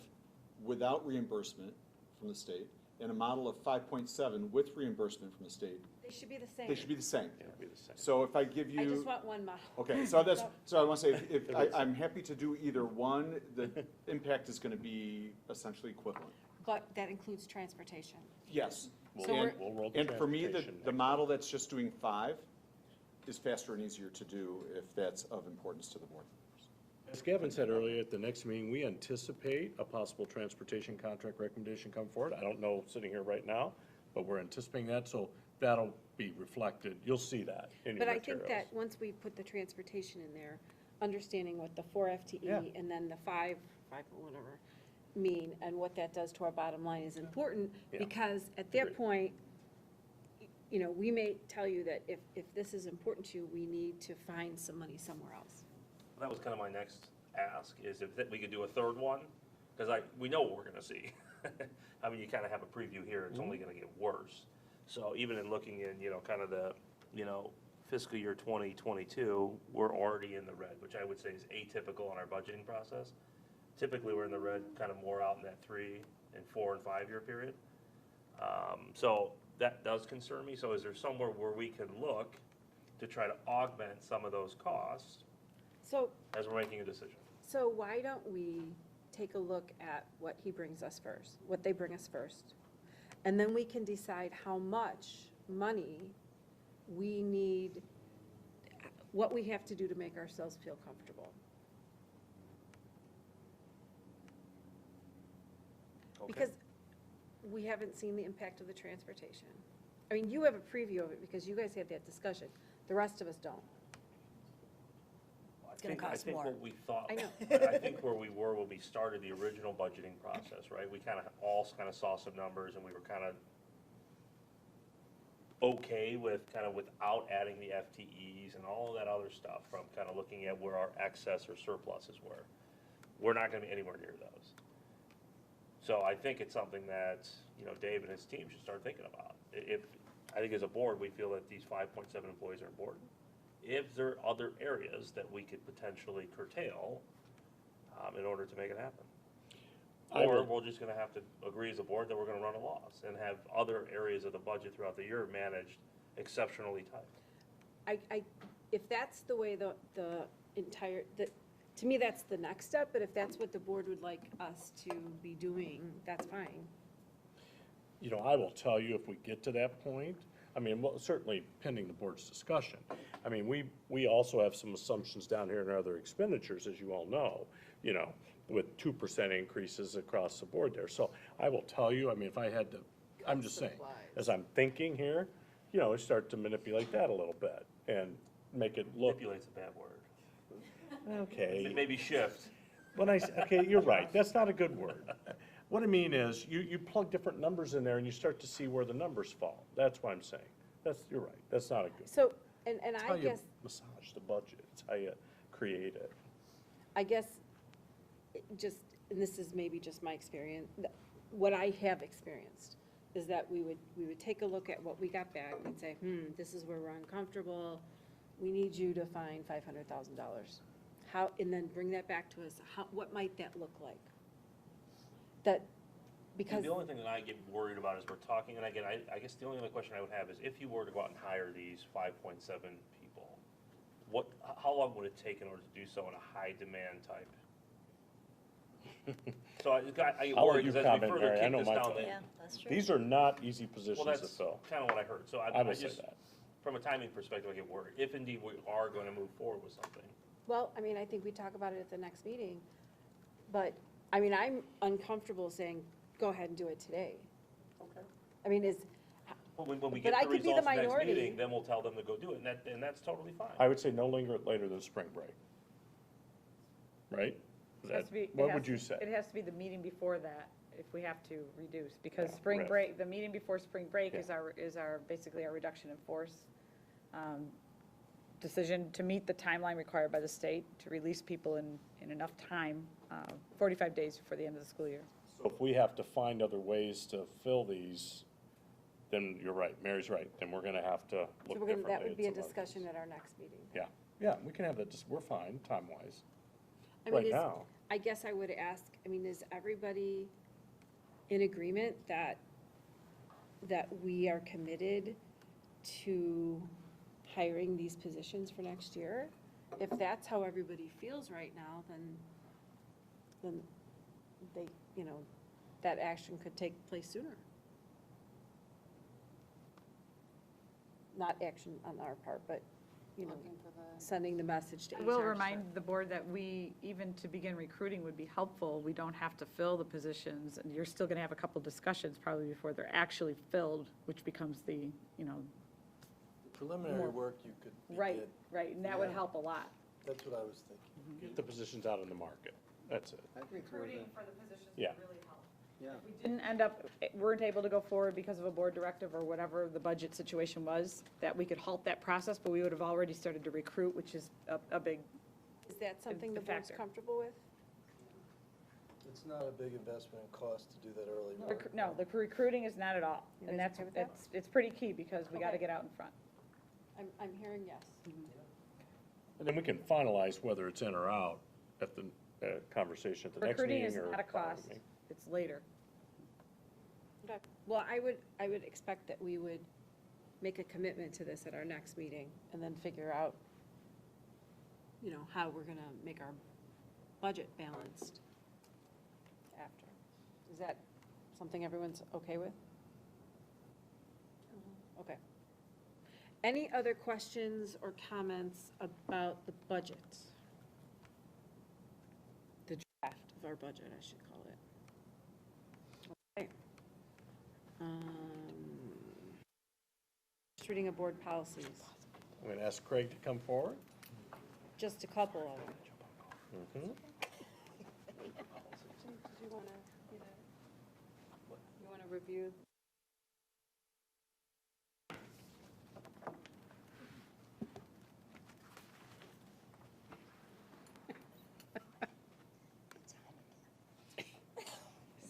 without reimbursement from the state and a model of 5.7 with reimbursement from the state, They should be the same. they should be the same. It'll be the same. So if I give you. I just want one model. Okay, so that's, so I want to say, if, I'm happy to do either one, the impact is going to be essentially equivalent. But that includes transportation. Yes. So we're- We'll roll the And for me, transportation the next. model that's just doing 5 is faster and easier to do if that's of importance to the board. As Gavin said earlier, at the next meeting, we anticipate a possible transportation contract recommendation come forward. I don't know sitting here right now, but we're anticipating that, so that'll be reflected. You'll see that in your But I materials. think that once we put the transportation in there, understanding what the 4 FTE Yeah. and then the 5 whatever, mean, and what that does to our bottom line is important, Yeah. because at that Agreed. point, you know, we may tell you that if this is important to you, we need to find some money somewhere else. That was kind of my next ask, is if that we could do a third one, because we know what we're gonna see. I mean, you kind of have a preview here, it's only gonna get worse. So even in looking in, you know, kind of the, you know, fiscal year 2022, we're already in the red, which I would say is atypical in our budgeting process. Typically, we're in the red kind of more out in that 3 and 4 and 5 year period. So that does concern me. So is there somewhere where we can look to try to augment some of those costs So, as we're making a decision? so why don't we take a look at what he brings us first, what they bring us first? And then we can decide how much money we need, what we have to do to make ourselves feel comfortable. Okay. Because we haven't seen the impact of the transportation. I mean, you have a preview of it because you guys had that discussion. The rest of us don't. It's gonna cost more. I think what we thought, I know. I think where we were when we started the original budgeting process, right? We kind of all kind of saw some numbers and we were kind of okay with kind of without adding the FTEs and all of that other stuff from kind of looking at where our excess or surpluses were. We're not going to be anywhere near those. So I think it's something that, you know, Dave and his team should start thinking about. If, I think as a board, we feel that these 5.7 employees are important. If there are other areas that we could potentially curtail in order to make it happen. Or we're just gonna have to agree as a board that we're gonna run a loss and have other areas of the budget throughout the year managed exceptionally tight. If that's the way the entire, to me, that's the next step, but if that's what the board would like us to be doing, that's fine. You know, I will tell you, if we get to that point, I mean, well, certainly pending the board's discussion. I mean, we also have some assumptions down here in our other expenditures, as you all know, you know, with 2% increases across the board there. So I will tell you, I mean, if I had to, I'm just saying, as I'm thinking here, you know, I start to manipulate that a little bit and make it look, Manipulate's a bad word. okay. Maybe shift. Okay, you're right, that's not a good word. What I mean is, you plug different numbers in there and you start to see where the numbers fall. That's what I'm saying. You're right, that's not a good. So, and It's how I you guess, massage the budget, it's how you create it. I guess, just, and this is maybe just my experience, what I have experienced is that we would take a look at what we got back and say, this is where we're uncomfortable, we need you to find $500,000. How, and then bring that back to us, what might that look like? That, because. The only thing that I get worried about is we're talking, and again, I guess the only other question I would have is if you were to go out and hire these 5.7 people, how long would it take in order to do so in a high demand type? So I get I'll let worried you because as we comment, further Mary. I kick know this my down thought. the. Yeah, that's true. These are not easy Well, positions to that's fill. kind of what I heard, so I I will say just, that. from a timing perspective, I get worried. If indeed we are going to move forward with something. Well, I mean, I think we talk about it at the next meeting, but, I mean, I'm uncomfortable saying, go ahead and do it today. Okay. I mean, When we But get I the could be the results next minority. meeting, then we'll tell them to go do it, and that's totally fine. I would say no later than spring break. Right? It has to be- it What has would to- you say? It has to be the meeting before that, if we have to reduce, because Yeah, spring right. break, the meeting before spring break Yeah. is our, basically our reduction in force decision to meet the timeline required by the state to release people in enough time, 45 days before the end of the school year. So if we have to find other ways to fill these, then you're right, Mary's right, then we're gonna have to so look we're gonna, differently. that would be a at some other discussion things. at our next meeting. Yeah, we can have that, we're fine, time-wise. I mean, Right now, I guess I would ask, I mean, is everybody in agreement that that we are committed to hiring these positions for next year. If that's how everybody feels right now, then they, you know, that action could take place sooner. Not action on our part, but, you know, Looking for the- sending the message to HR. I will remind the board that we, even to begin recruiting would be helpful. We don't have to fill the positions, and you're still going to have a couple discussions probably before they're actually filled, which becomes the, you know. Preliminary More- work you could Right, begin. right, and that would Yeah. help a lot. That's what I was thinking. Get the positions out in the market, that's it. Recruiting for the positions Yeah. would really help. Yeah. If we didn't end up, weren't able to go forward because of a board directive or whatever the budget situation was, that we could halt that process, but we would have already started to recruit, which is a big, Is that something the a board's factor. comfortable with? It's not a big investment in cost to do that early. no, the recruiting is not at all. You And guys that's, okay with that? it's pretty key because we got to Okay. get out in front. I'm hearing yes. And then we can finalize whether it's in or out at the conversation at the next Recruiting meeting is or. not a cost, meeting. it's later. Okay. Well, I would expect that we would make a commitment to this at our next meeting and then figure out, you know, how we're gonna make our budget balanced after. Is that something everyone's okay with? Okay. Any other questions or comments about the budget? The draft of our budget, I should call it. Okay. Just reading of board policies, I'm going to ask Craig to come forward. just a couple of them. Mhm. Did you want to, you want to review?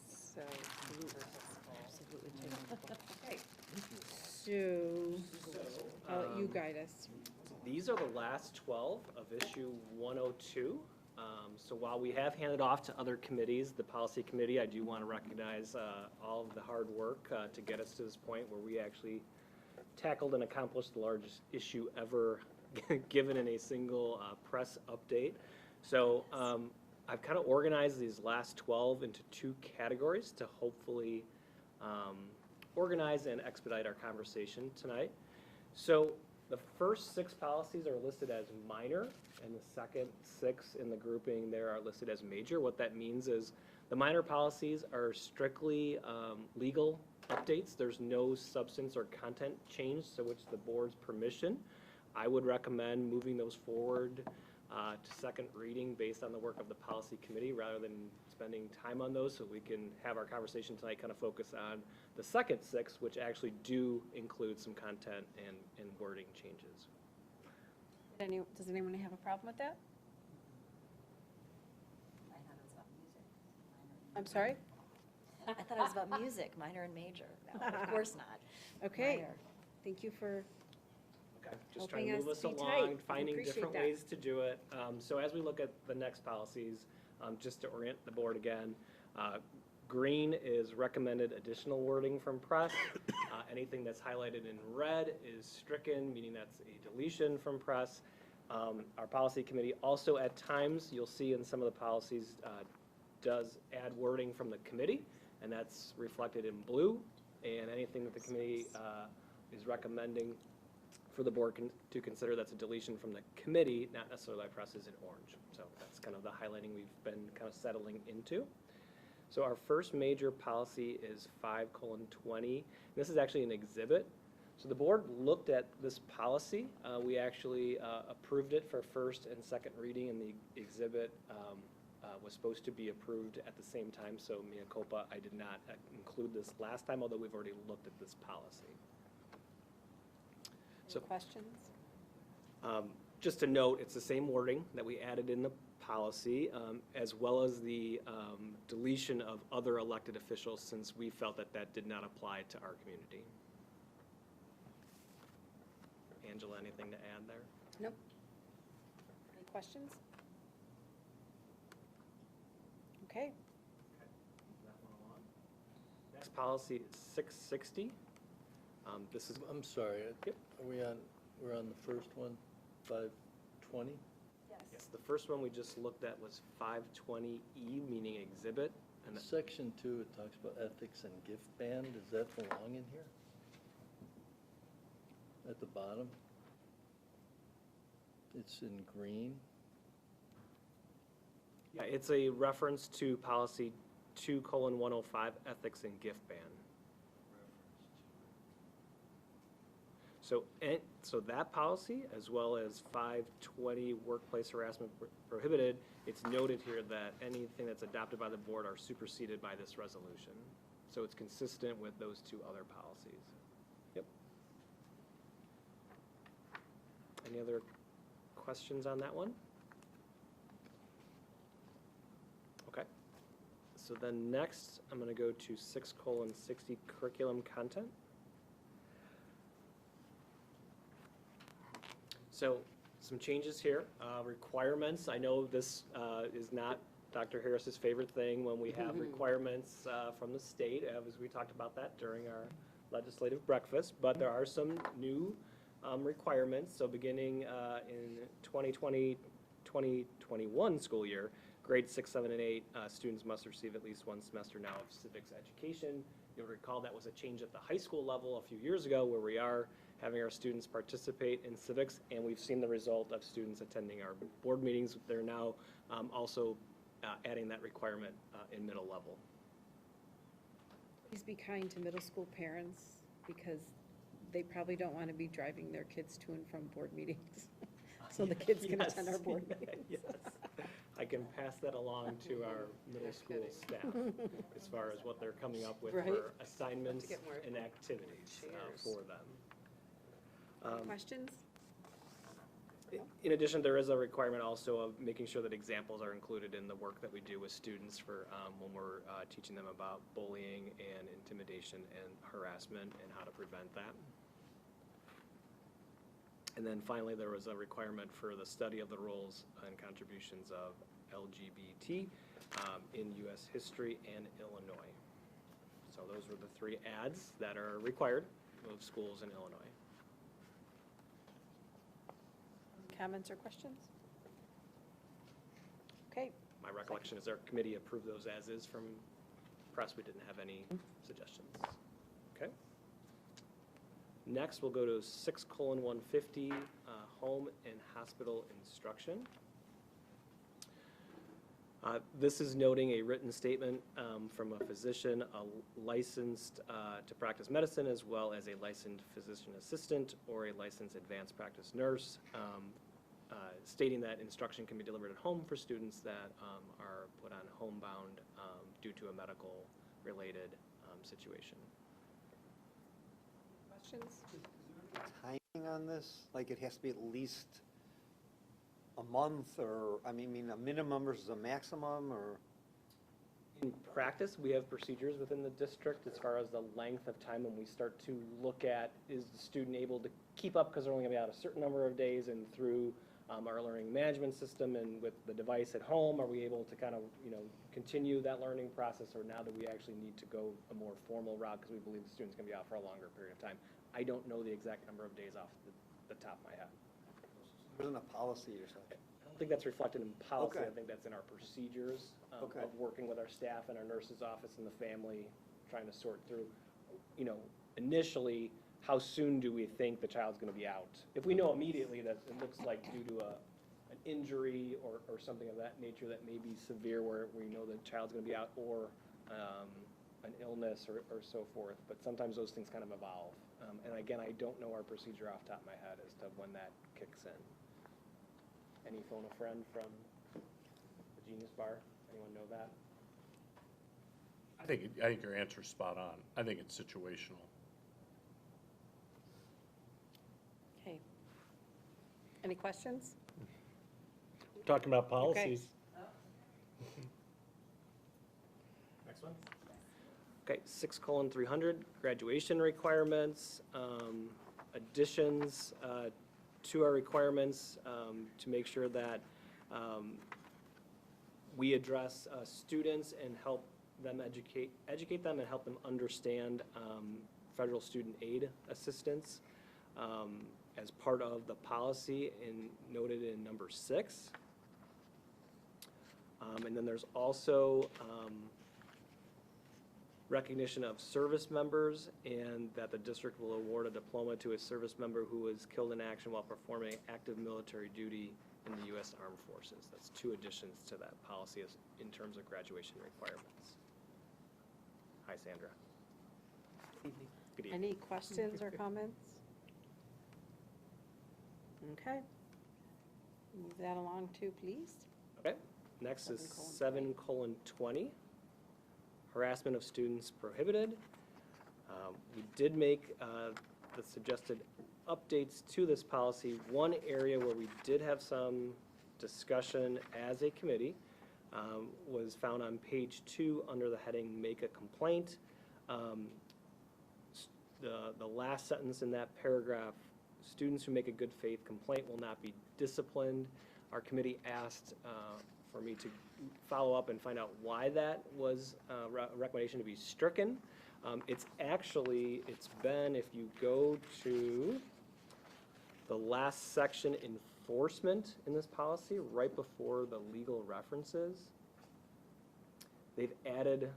So, absolutely. Okay. So, I'll let you guide us. These are the last 12 of issue 102. So while we have handed off to other committees, the policy committee, I do want to recognize all of the hard work to get us to this point where we actually tackled and accomplished the largest issue ever given in a single press update. So I've kind of organized these last 12 into two categories to hopefully organize and expedite our conversation tonight. So the first 6 policies are listed as minor, and the second 6 in the grouping there are listed as major. What that means is the minor policies are strictly legal updates. There's no substance or content change, so it's the board's permission. I would recommend moving those forward to second reading based on the work of the policy committee rather than spending time on those, so we can have our conversation tonight kind of focus on the second 6, which actually do include some content and wording changes. Does anyone have a problem with that? I'm sorry? I thought it was about music, minor and major. No, of course not. Okay, Minor. thank you for, Okay, just trying to Helping move us us be along, tight. We finding appreciate different that. ways to do it. So as we look at the next policies, just to orient the board again, green is recommended additional wording from press. Anything that's highlighted in red is stricken, meaning that's a deletion from press. Our policy committee also at times, you'll see in some of the policies, does add wording from the committee, and that's reflected in blue. And anything that the committee is recommending for the board to consider that's a deletion from the committee, not necessarily by press, is in orange. So that's kind of the highlighting we've been kind of settling into. So our first major policy is 5:20. This is actually an exhibit. So the board looked at this policy. We actually approved it for first and second reading, and the exhibit was supposed to be approved at the same time. So mea culpa, I did not include this last time, although we've already looked at this policy. any questions? Just to note, it's the same wording that we added in the policy, as well as the deletion of other elected officials, since we felt that that did not apply to our community. Angela, anything to add there? Nope. Any questions? Okay. Next policy is 660. This is, I'm sorry, Yep. we're on the first one, 520? yes, the first one we just looked at was 520E, meaning exhibit. And that- Section 2, it talks about ethics and gift band. Does that belong in here? At the bottom? It's in green. Yeah, it's a reference to policy 2:105, ethics and gift ban. So that policy, as well as 520 workplace harassment prohibited, it's noted here that anything that's adopted by the board are superseded by this resolution. So it's consistent with those two other policies. Yep. Any other questions on that one? Okay. So then next, I'm going to go to 6:60 curriculum content. So some changes here. Requirements, I know this is not Dr. Harris's favorite thing when we have requirements from the state, as we talked about that during our legislative breakfast, but there are some new requirements. So beginning in 2020-2021 school year, grades 6, 7, and 8, students must receive at least one semester now of civics education. You'll recall that was a change at the high school level a few years ago, where we are having our students participate in civics, and we've seen the result of students attending our board meetings. They're now also adding that requirement in middle level. Please be kind to middle school parents, because they probably don't want to be driving their kids to and from board meetings. So the kids can Yes. attend our board meetings. Yes. I can pass that along to our middle school staff as far as what they're coming up with Right. for assignments get more and activities chairs. for them. Questions? In addition, there is a requirement also of making sure that examples are included in the work that we do with students for when we're teaching them about bullying and intimidation and harassment and how to prevent that. And then finally, there was a requirement for the study of the roles and contributions of LGBT in U.S. history and Illinois. So those were the 3 ads that are required of schools in Illinois. Comments or questions? Okay, My recollection is our committee approved those as is from press. We didn't have any suggestions. Okay. Next, we'll go to 6:150, home and hospital instruction. This is noting a written statement from a physician, a licensed to practice medicine, as well as a licensed physician assistant or a licensed advanced practice nurse, stating that instruction can be delivered at home for students that are put on homebound due to a medical-related situation. questions? Timing on this? Like, it has to be at least a month, or, I mean, a minimum versus a maximum, or? In practice, we have procedures within the district as far as the length of time when we start to look at, is the student able to keep up because they're only going to be out a certain number of days, and through our learning management system and with the device at home, are we able to kind of, continue that learning process, or now do we actually need to go a more formal route because we believe the student's going to be out for a longer period of time? I don't know the exact number of days off the top of my head. There isn't a policy or something? I don't think that's reflected in policy. Okay. I think that's in our procedures of Okay. working with our staff and our nurse's office and the family, trying to sort through, initially, how soon do we think the child's going to be out? If we know immediately that it looks like due to an injury or something of that nature that may be severe, where we know the child's going to be out, or an illness or so forth, but sometimes those things kind of evolve. And again, I don't know our procedure off the top of my head as to when that kicks in. Any phone a friend from the Genius Bar? Anyone know that? I think your answer's spot on. I think it's situational. Okay. Any questions? We're talking about policies. Next one. Okay, 6:300, graduation requirements, additions to our requirements to make sure that we address students and help them educate them and help them understand federal student aid assistance as part of the policy noted in number 6. And then there's also recognition of service members, and that the district will award a diploma to a service member who was killed in action while performing active military duty in the U.S. Armed Forces. That's 2 additions to that policy in terms of graduation requirements. Hi, Sandra. Good evening. Any questions or comments? Okay. Move that along too, please. Okay, next is 7:20, harassment of students prohibited. We did make the suggested updates to this policy. One area where we did have some discussion as a committee was found on page 2 under the heading "Make a Complaint." The last sentence in that paragraph, students who make a good faith complaint will not be disciplined. Our committee asked for me to follow up and find out why that was a recommendation to be stricken. It's been, if you go to the last section, enforcement in this policy, right before the legal references, they've added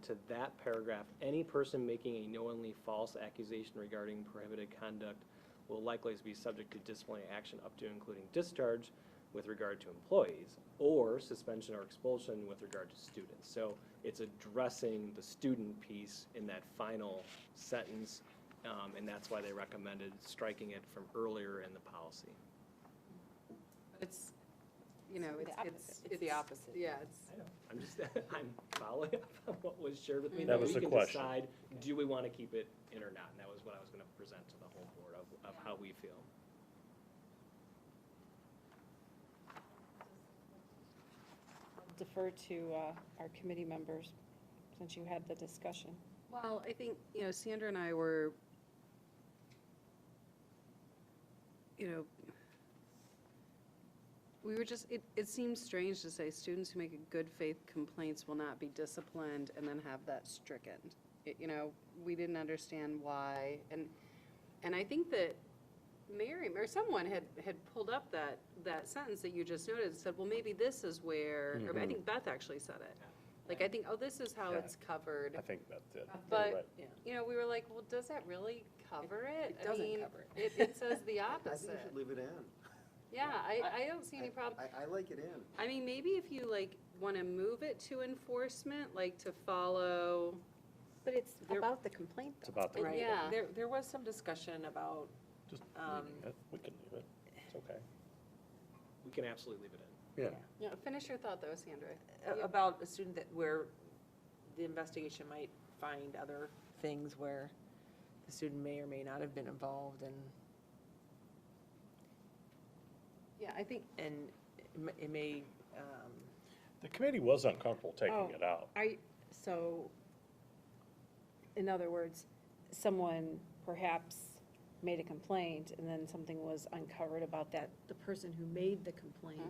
to that paragraph, any person making a knowingly false accusation regarding prohibited conduct will likely be subject to disciplinary action up to and including discharge with regard to employees, or suspension or expulsion with regard to students. So it's addressing the student piece in that final sentence, and that's why they recommended striking it from earlier in the policy. It's, you know, It's the opposite. Yeah, it's. I know. I'm just, I'm following up on what was shared with me. That was the question. We can decide, do we want to keep it in or not? And that was what I was going to present to the whole board of how we feel. Defer to our committee members, since you had the discussion. Well, I think, you know, Sandra and I were, you know, we were just, it seems strange to say students who make a good faith complaints will not be disciplined and then have that stricken. You know, we didn't understand why, and I think that Miriam, or someone had pulled up that sentence that you just noted and said, well, maybe this is where, or I think Beth actually said it. Like, I think, oh, this is how it's covered. I think that's it. But, you know, we were like, well, does that really cover it? It doesn't I mean, cover it says the I think opposite. you should leave it in. Yeah, I don't see any problem. I like it in. I mean, maybe if you like want to move it to enforcement, like to follow. But it's about the complaint, It's about the. Right. Yeah. There was some discussion about, Just leaving it. We can leave it. It's okay. We can absolutely leave it in. Yeah. Yeah, finish your thought though, Sandra. about a student that, where the investigation might find other things where the student may or may not have been involved, and Yeah, I think. it may, The committee was uncomfortable taking Oh. it out. So, in other words, someone perhaps made a complaint and then something was uncovered about that, the person who made the complaint.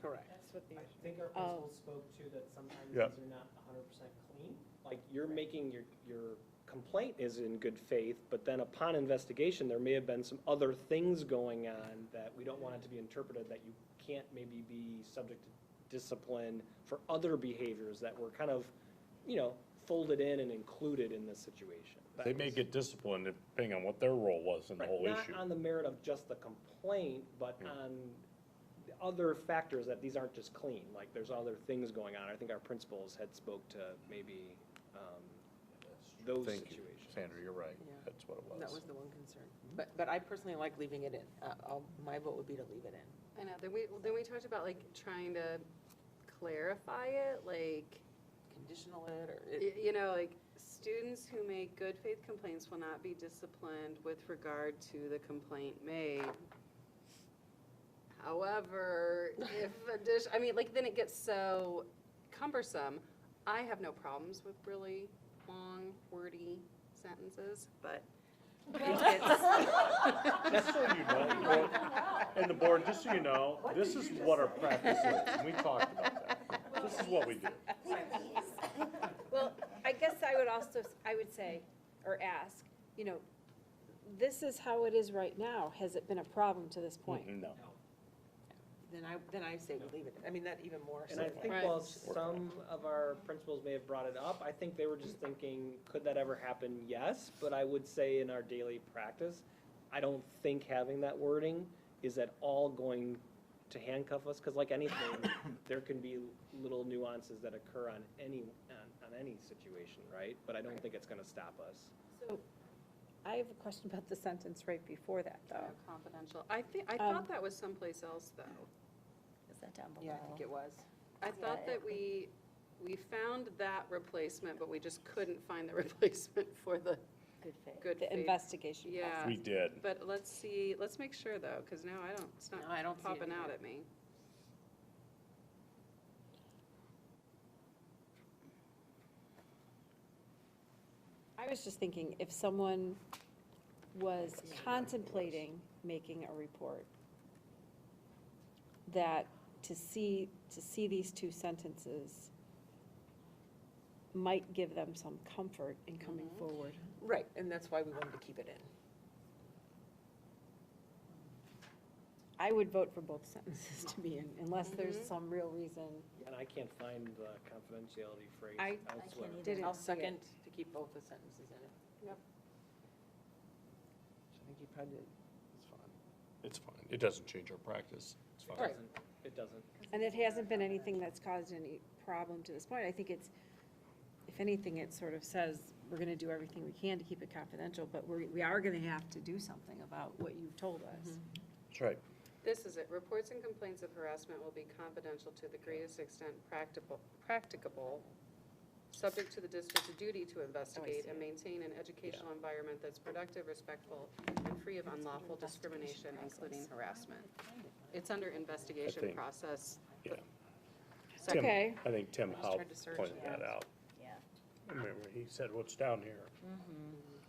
correct. That's what I think our principal spoke to, that sometimes Yeah. these are not 100% clean. Like, you're making your complaint is in good faith, but then upon investigation, there may have been some other things going on that we don't want it to be interpreted that you can't maybe be subject to discipline for other behaviors that were kind of, folded in and included in this situation. They may get disciplined depending on what their role was in the whole issue. Not on the merit of just the complaint, but on the other factors that these aren't just clean, like there's other things going on. I think our principals had spoke to maybe those Thank you, situations. Sandra, you're right. Yeah. That's what it was. That was the one concern. But I personally like leaving it in. My vote would be to leave it in. I know, then we talked about like trying to clarify it, like, Conditional it, or you know, like, students who make good faith complaints will not be disciplined with regard to the complaint made. However, I mean, like, then it gets so cumbersome. I have no problems with really long, wordy sentences, but Just so you know, and the board, just so you know, this is what our practice is, and we talked about that. This is what we do. Well, I guess I would say, or ask, you know, this is how it is right now. Has it been a problem to this point? No. Then I say we leave it. I mean, that even more. And I so. think Right. while some of our principals may have brought it up, I think they were just thinking, could that ever happen? Yes, but I would say in our daily practice, I don't think having that wording is at all going to handcuff us, because like anything, there can be little nuances that occur on any situation, right? But I don't think it's gonna stop us. So, I have a question about the sentence right before that, though. Confidential. I Um, thought that was someplace else, though. Is that down below? Yeah, I think it was. I thought that we found that replacement, but we just couldn't find the replacement for the Good faith. good The faith. investigation Yeah. process. We did. But let's see, let's make sure though, because now it's not No, I don't see it popping out either. at me. I was just thinking, if someone was contemplating making a report, that to see these two sentences might give them some comfort in coming forward. Right, and that's why we wanted to keep it in. I would vote for both sentences to be in, unless there's some real reason. And I can't find the confidentiality phrase I elsewhere. didn't I'll see it. second to keep both the sentences in it. Yep. I think you probably did. It's fine. It's fine. It doesn't change our practice. It's fine. It doesn't, it doesn't. And it hasn't been anything that's caused any problem to this point. I think it's, if anything, it sort of says, we're gonna do everything we can to keep it confidential, but we are gonna have to do something about what you've told us. That's right. This is it. Reports and complaints of harassment will be confidential to the greatest extent practicable, subject to the district's duty to investigate and maintain an educational environment that's productive, respectful, and free of unlawful discrimination, including harassment. It's under investigation think- process. Yeah. Second. Okay. I think Tim just Howe tried to search pointed it. that out. Yeah. Remember, he said, what's down here? I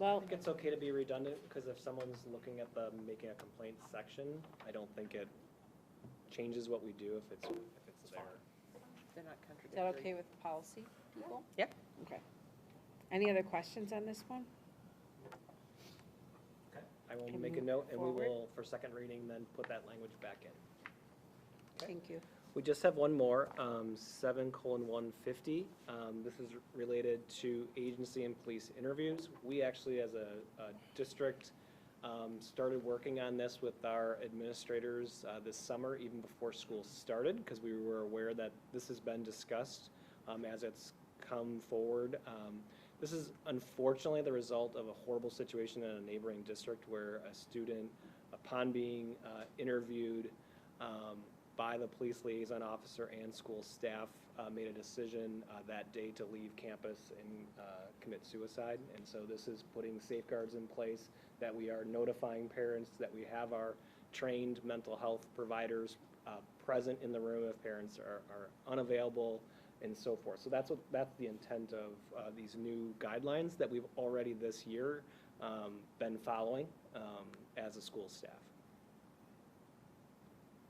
Well, think it's okay to be redundant, because if someone's looking at the making a complaint section, I don't think it changes what we do if it's there. They're not is contradictory. that okay with policy people? Yep. Okay. Any other questions on this one? I will Can make we a note, and we forward? will, for second reading, then put that language back in. Thank you. We just have one more, 7:150. This is related to agency and police interviews. We actually, as a district, started working on this with our administrators this summer, even before school started, because we were aware that this has been discussed as it's come forward. This is unfortunately the result of a horrible situation in a neighboring district where a student, upon being interviewed by the police liaison officer and school staff, made a decision that day to leave campus and commit suicide. And so this is putting safeguards in place, that we are notifying parents, that we have our trained mental health providers present in the room if parents are unavailable, and so forth. So that's the intent of these new guidelines that we've already this year been following as a school staff.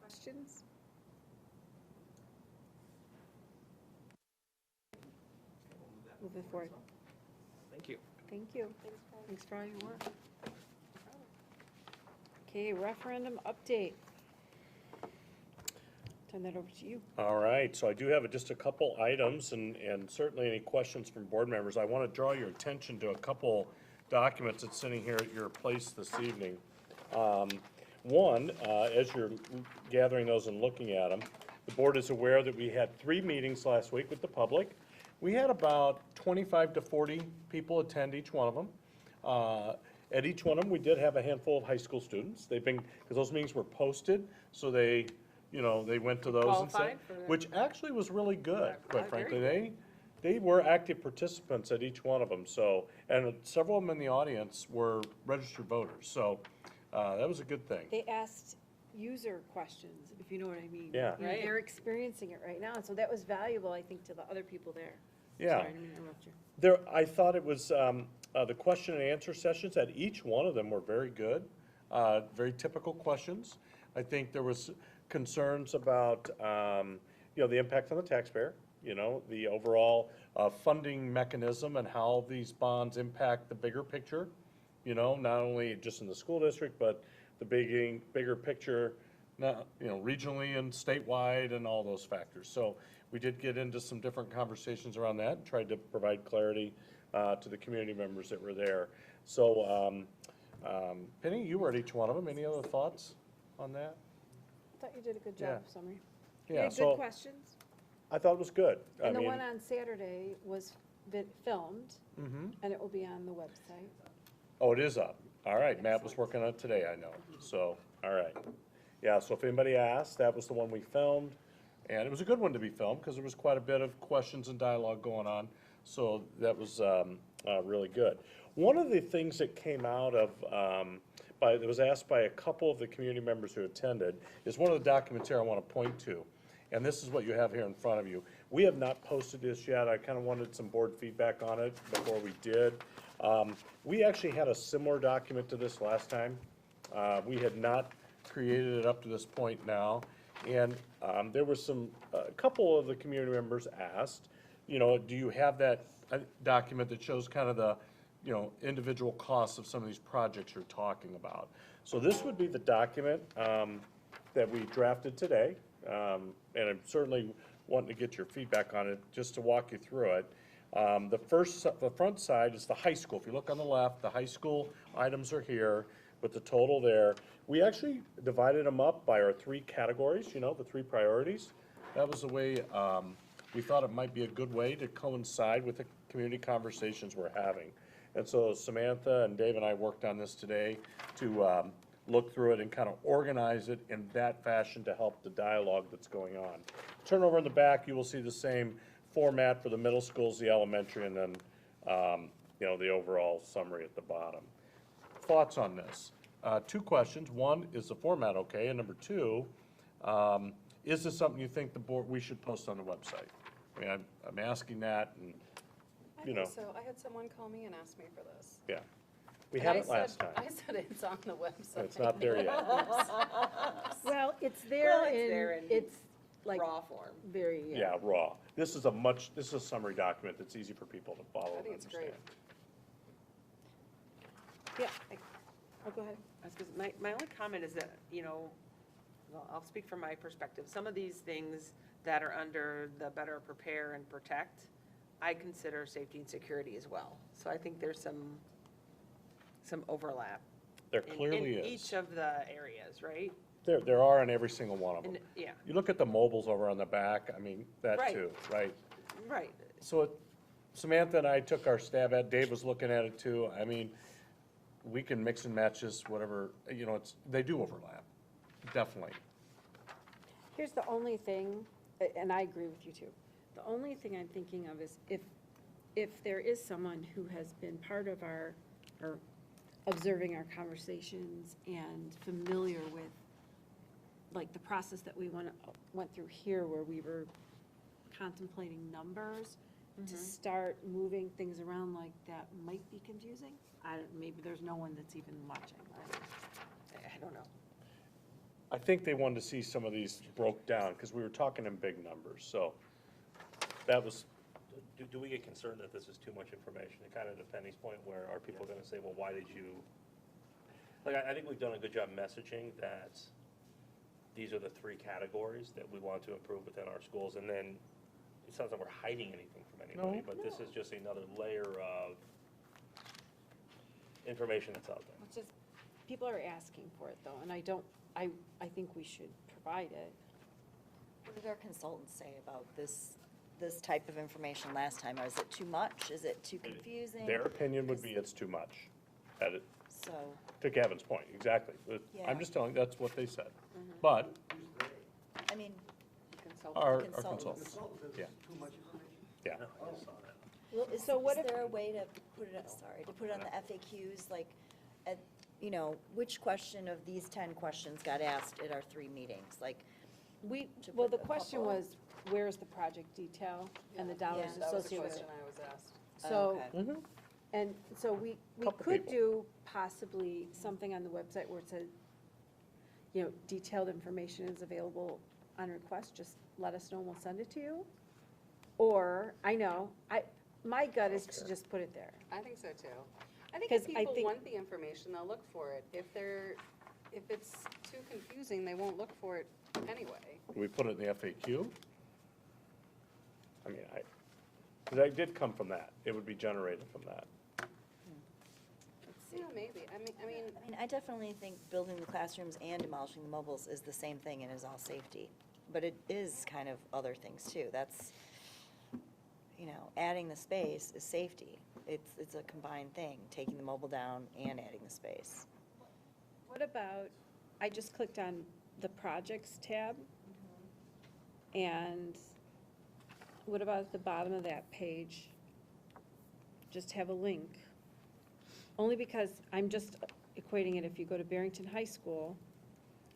Questions? Move it forward. Thank you. Thank you. Thanks for all your work. Okay, referendum update. Turn that over to you. All right, so I do have just a couple items, and certainly any questions from board members. I want to draw your attention to a couple documents that's sitting here at your place this evening. One, as you're gathering those and looking at them, the board is aware that we had 3 meetings last week with the public. We had about 25 to 40 people attend each one of them. At each one of them, we did have a handful of high school students. They've been, because those meetings were posted, so they went to those and said, Qualified for that? which actually was really good, quite very frankly. They were active participants at each one of them, so, and several of them in the audience were registered voters, so that was a good thing. They asked user questions, if you know what I mean. Yeah. You know, Right. they're experiencing it right now, and so that was valuable, I think, to the other people there. Yeah. Sorry, I didn't mean to interrupt you. I thought it was, the question and answer sessions at each one of them were very good, very typical questions. I think there was concerns about, the impact on the taxpayer, the overall funding mechanism and how these bonds impact the bigger picture, not only just in the school district, but the bigger picture, not, regionally and statewide and all those factors. So we did get into some different conversations around that and tried to provide clarity to the community members that were there. So, Penny, you were at each one of them. Any other thoughts on that? I thought you did a good Yeah. job, summary. You Yeah, had so good questions. I thought it was good. And the one on Saturday was filmed, Mhm. and it will be on the website. Oh, it is up. All right, Matt was working on it today, I know. So, all right. Yeah, so if anybody asked, that was the one we filmed. And it was a good one to be filmed because there was quite a bit of questions and dialogue going on. So that was really good. One of the things that came out of, that was asked by a couple of the community members who attended, is one of the documents here I want to point to. And this is what you have here in front of you. We have not posted this yet. I kind of wanted some board feedback on it before we did. We actually had a similar document to this last time. We had not created it up to this point now. And there was a couple of the community members asked, do you have that document that shows kind of the, individual costs of some of these projects you're talking about? So this would be the document that we drafted today. And I'm certainly wanting to get your feedback on it, just to walk you through it. The front side is the high school. If you look on the left, the high school items are here with the total there. We actually divided them up by our 3 categories, the 3 priorities. That was the way we thought it might be a good way to coincide with the community conversations we're having. And so Samantha and Dave and I worked on this today to look through it and kind of organize it in that fashion to help the dialogue that's going on. Turn over in the back, you will see the same format for the middle schools, the elementary, and then, the overall summary at the bottom. Thoughts on this? 2 questions. One, is the format okay? And number 2, is this something you think we should post on the website? I mean, I'm asking that, and, I think so. I had someone call me and ask me for this. yeah. We And had I it last said- time. I said it's on the website. It's not there yet. Well, it's there there in, in it's like raw form. very, Yeah, raw. This is a summary document that's easy for people to follow I and think it's great. understand. Go ahead. My only comment is that, well, I'll speak from my perspective. Some of these things that are under the better prepare and protect, I consider safety and security as well. So I think there's some overlap. There clearly in is. each of the areas, right? There are in every single one of them. And, yeah, You look at the mobiles over on the back, I mean, that Right. too, right? right. So Samantha and I took our stab at, Dave was looking at it too. I mean, we can mix and match this, whatever, they do overlap, definitely. Here's the only thing, and I agree with you too. The only thing I'm thinking of is if there is someone who has been part of or observing our conversations and familiar with, like, the process that we went through here where we were contemplating numbers, to start moving things around like that might be confusing. Maybe there's no one that's even watching. I don't know. I think they wanted to see some of these broke down, because we were talking in big numbers, so that was, Do we get concerned that this is too much information? And kind of to Penny's point, where are people gonna say, well, why did you? Like, I think we've done a good job messaging that these are the 3 categories that we want to improve within our schools, and then it sounds like we're hiding anything from anybody, No. but this is just another layer of information that's out there. It's just, people are asking for it though, and I think we should provide it. What did our consultants say about this type of information last time? Is it too much? Is it too confusing? their opinion would be it's too much. So, To Gavin's point, exactly. Yeah. I'm just telling, that's what they said. But I mean, our Consultants. consultants, yeah. Yeah. is there a way to put it on the FAQs, like, which question of these 10 questions got asked at our 3 meetings? Like, Well, the question was, where's the project detail and the dollars Yeah. That was the associated with question it? I was asked. So, okay. and so we Couple could people. do possibly something on the website where it says, detailed information is available on request, just let us know and we'll send it to you. Or, I My gut is to just put it there. I think so too. I think 'Cause if I people think- want the information, they'll look for it. If it's too confusing, they won't look for it anyway. Do we put it in the FAQ? I mean, that did come from that. It would be generated from that. Yeah, maybe. I mean, I definitely think building the classrooms and demolishing the mobiles is the same thing and is all safety. But it is kind of other things too. That's, adding the space is safety. It's a combined thing, taking the mobile down and adding the space. What about, I just clicked on the projects tab. And what about at the bottom of that page? Just have a link. Only because I'm just equating it, if you go to Barrington High School,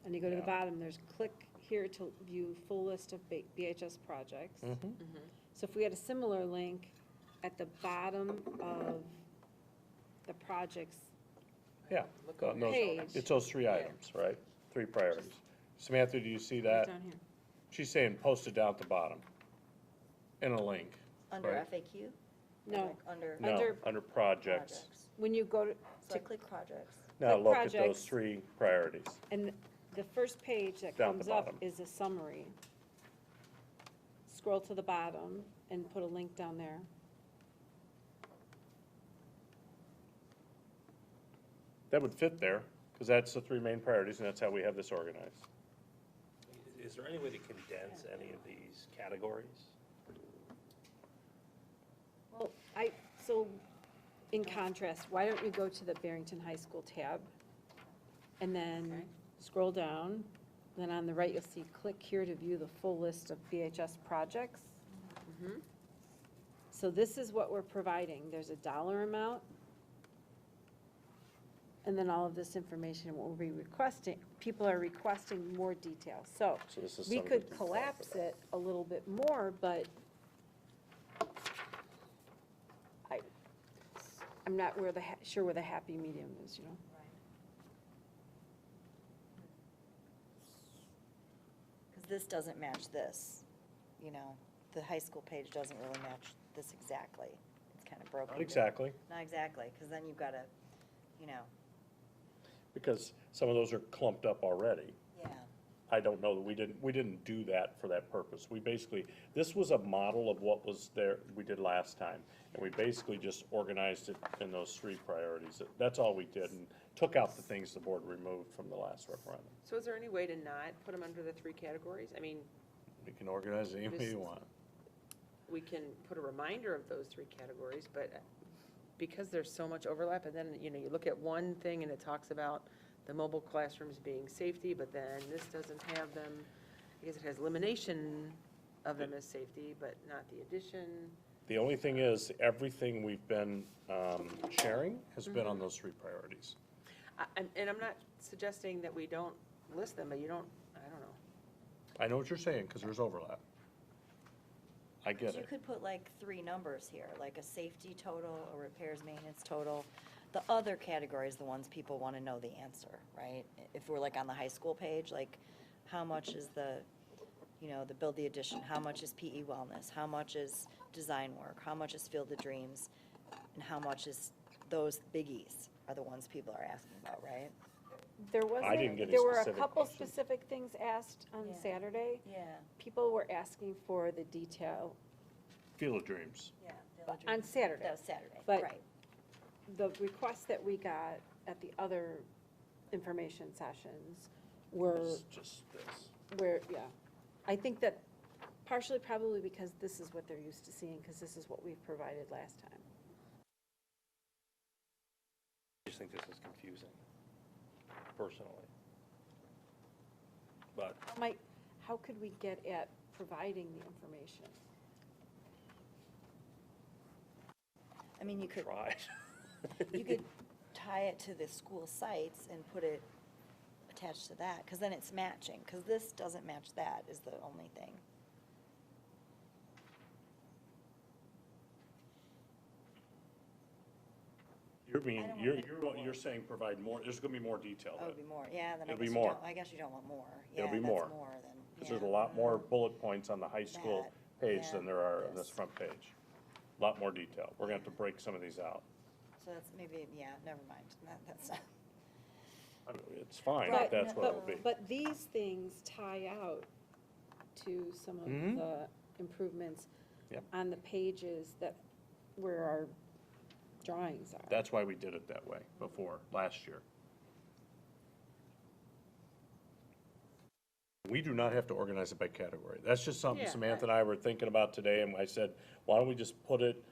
and you go to the Yeah. bottom, there's click here to view full list of BHS projects. So if we had a similar link at the bottom of the projects, Yeah. on those- page. It's those three items, right? 3 priorities. Samantha, do you see right that? down here. She's saying post it down at the bottom in a link. Under Right. FAQ? No. Like under No, under projects. When you go to, So I click projects. Now Click look at projects. those 3 priorities. and the first page that Down at comes the up bottom. is a summary. Scroll to the bottom and put a link down there. That would fit there, because that's the 3 main priorities, and that's how we have this organized. Is there any way to condense any of these categories? Well, so in contrast, why don't you go to the Barrington High School tab? And then scroll down, then on the right, you'll see click here to view the full list of BHS projects. So this is what we're providing. There's a dollar amount. And then all of this information we'll be requesting, people are requesting more detail. So So this is we some of could the- collapse it a little bit more, but I'm not sure where the happy medium is, Because this doesn't match this, the high school page doesn't really match this exactly. It's kind of broken. Not exactly, Not exactly, because then you've got to, because some of those are clumped up already. yeah. I don't know, that we didn't do that for that purpose. We basically, this was a model of what was there, we did last time. And we basically just organized it in those 3 priorities. That's all we did, and took out the things the board removed from the last referendum. So is there any way to not put them under the 3 categories? I mean, We can organize it any way you Just- want. we can put a reminder of those 3 categories, but because there's so much overlap, and then, you look at one thing and it talks about the mobile classrooms being safety, but then this doesn't have them, because it has elimination of them as safety, but not the addition. The only thing is, everything we've been sharing has been on those 3 priorities. And I'm not suggesting that we don't list them, but I don't know. I know what you're saying, because there's overlap. I get You it. could put like 3 numbers here, like a safety total, a repairs maintenance total. The other category is the ones people want to know the answer, right? If we're like on the high school page, like how much is the build the addition, how much is PE wellness, how much is design work, how much is Field of Dreams, and how much is those biggies are the ones people are asking about, right? There wasn't, I didn't get any there were a specific couple questions. specific things asked on Yeah. Saturday. Yeah, People were asking for the detail Field of Dreams. yeah. on Saturday. That was Saturday, But- right. The requests that we got at the other information sessions were, It's just this. I think that partially probably because this is what they're used to seeing, because this is what we've provided last time. I just think this is confusing, personally. But Mike, how could we get at providing the information? I mean, you could try. tie it to the school sites and put it attached to that, because then it's matching, because this doesn't match that is the only thing. You're saying provide more, there's gonna be more detail Oh, then. it'd be more, yeah, then I It'll guess be you more. don't, I guess you don't want more. It'll Yeah, be that's more. more than, Because yeah. there's a lot more bullet points on the high school That, page yeah, than there are on this this. front page. a lot more detail. We're gonna have to break some of these out. So that's maybe, yeah, never mind. That's not. I mean, it's fine, But- but that's what it'll be. But these things tie out to some of Mhm. the improvements Yep. on the pages that, where our drawings are. That's why we did it that way before, last year. We do not have to organize it by category. That's just something Yeah, Samantha and I were thinking about today, and I said, why don't we just put it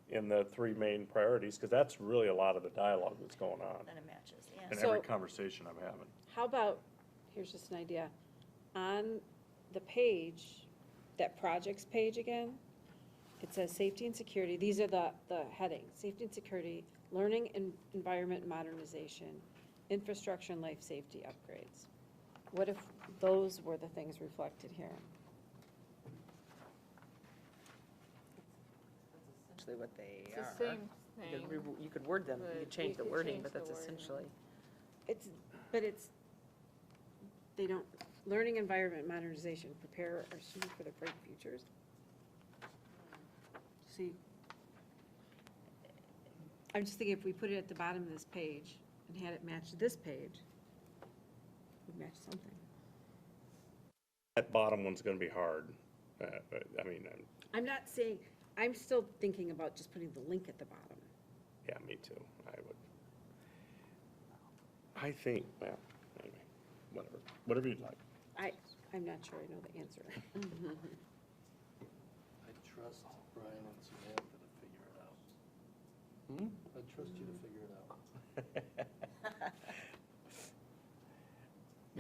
in the three main priorities? Because that's really a lot of the dialogue that's going on, Then it matches, yeah. and every So- conversation I'm having. How about, here's just an idea, on the page, that projects page again, it says safety and security, these are the headings, safety and security, learning and environment modernization, infrastructure and life safety upgrades. What if those were the things reflected here? Essentially what they It's are. the same Because thing. you could word them, you but could change you the could wording, change but the that's wording. essentially. But it's, they don't, learning environment modernization, prepare our students for their bright futures. See, I'm just thinking if we put it at the bottom of this page and had it match this page, we'd match something. That bottom one's gonna be hard. I mean, I'm not saying, I'm still thinking about just putting the link at the bottom. yeah, me too. I think, well, anyway, whatever you'd like. I'm not sure I know the answer. I trust Brian and Samantha to figure it out. Hmm? I trust you to figure it out.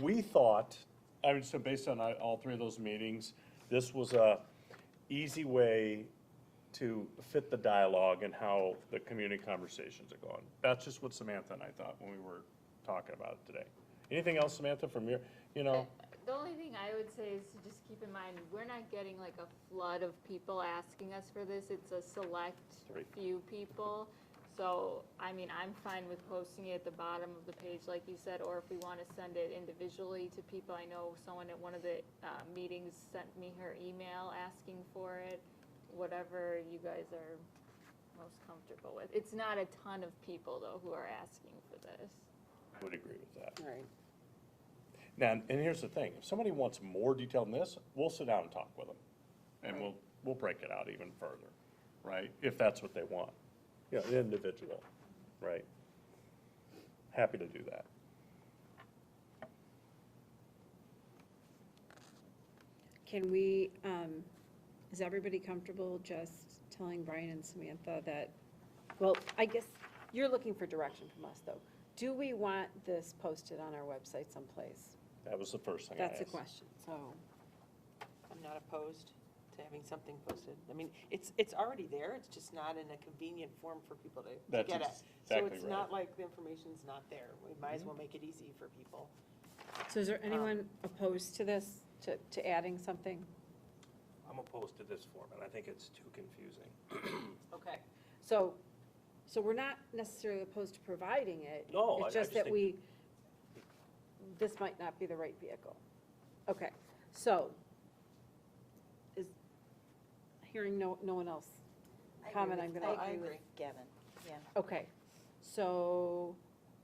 We thought, I mean, so based on all three of those meetings, this was a easy way to fit the dialogue and how the community conversations are going. That's just what Samantha and I thought when we were talking about it today. Anything else, Samantha, from your, The only thing I would say is to just keep in mind, we're not getting like a flood of people asking us for this. It's a select few people. So, I mean, I'm fine with posting it at the bottom of the page, like you said, or if we want to send it individually to people. I know someone at one of the meetings sent me her email asking for it, whatever you guys are most comfortable with. It's not a ton of people, though, who are asking for this. I would agree with that. Right. Now, and here's the thing, if somebody wants more detail than this, we'll sit down and talk with them. And we'll break it out even further, right? If that's what they want. You know, individual, right? Happy to do that. Can we, is everybody comfortable just telling Brian and Samantha that, well, I guess you're looking for direction from us, though. Do we want this posted on our website someplace? That was the first thing I asked. That's the question, so. I'm not opposed to having something posted. I mean, it's already there, it's just not in a convenient form for people to That's get at. So exactly it's right. not like the information's not there. We might as well make it easy for people. So is there anyone opposed to this, to adding something? I'm opposed to this format. I think it's too confusing. Okay. So we're not necessarily opposed to providing it. No, I It's just just that think- this might not be the right vehicle. Okay, so, is, hearing no one else comment, I'm gonna. I agree with Gavin, yeah. Okay, so,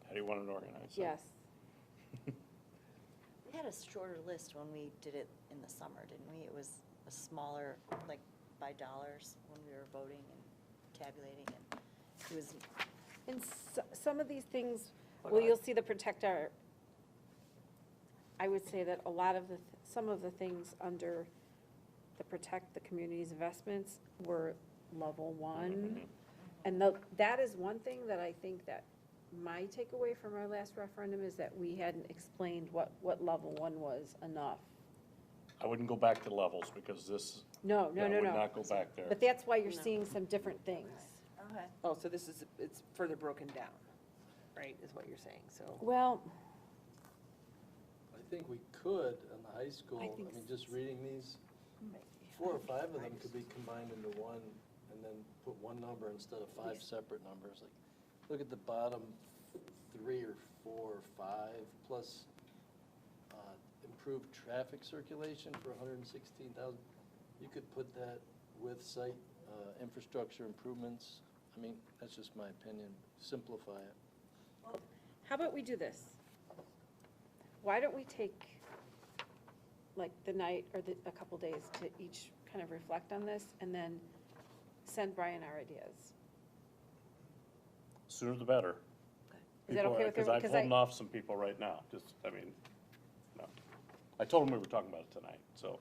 How do you want it organized? So- yes, We had a shorter list when we did it in the summer, didn't we? It was a smaller, like by dollars when we were voting and tabulating, and it was, and some of these things, well, you'll see the protect our, I would say that a lot of some of the things under the protect the community's investments were level one. And that is one thing that I think that my takeaway from our last referendum is that we hadn't explained what level one was enough. I wouldn't go back to levels because this. No. I would not go back there. But that's why you're seeing some different things. okay. Oh, so it's further broken down, right, is what you're saying, so. Well, I think we could in the high school, I I think mean, just reading these, 4 or 5 of them could be combined into one, and then put one number instead of 5 separate numbers. Like, look at the bottom 3 or 4 or 5, plus improved traffic circulation for 116,000. You could put that with site infrastructure improvements. I mean, that's just my opinion. Simplify it. How about we do this? Why don't we take like the night or a couple days to each kind of reflect on this and then send Brian our ideas? Sooner the better. Is that okay with Because everyone? I'm holding off some people right now, just, I mean, no. I told them we were talking about it tonight, so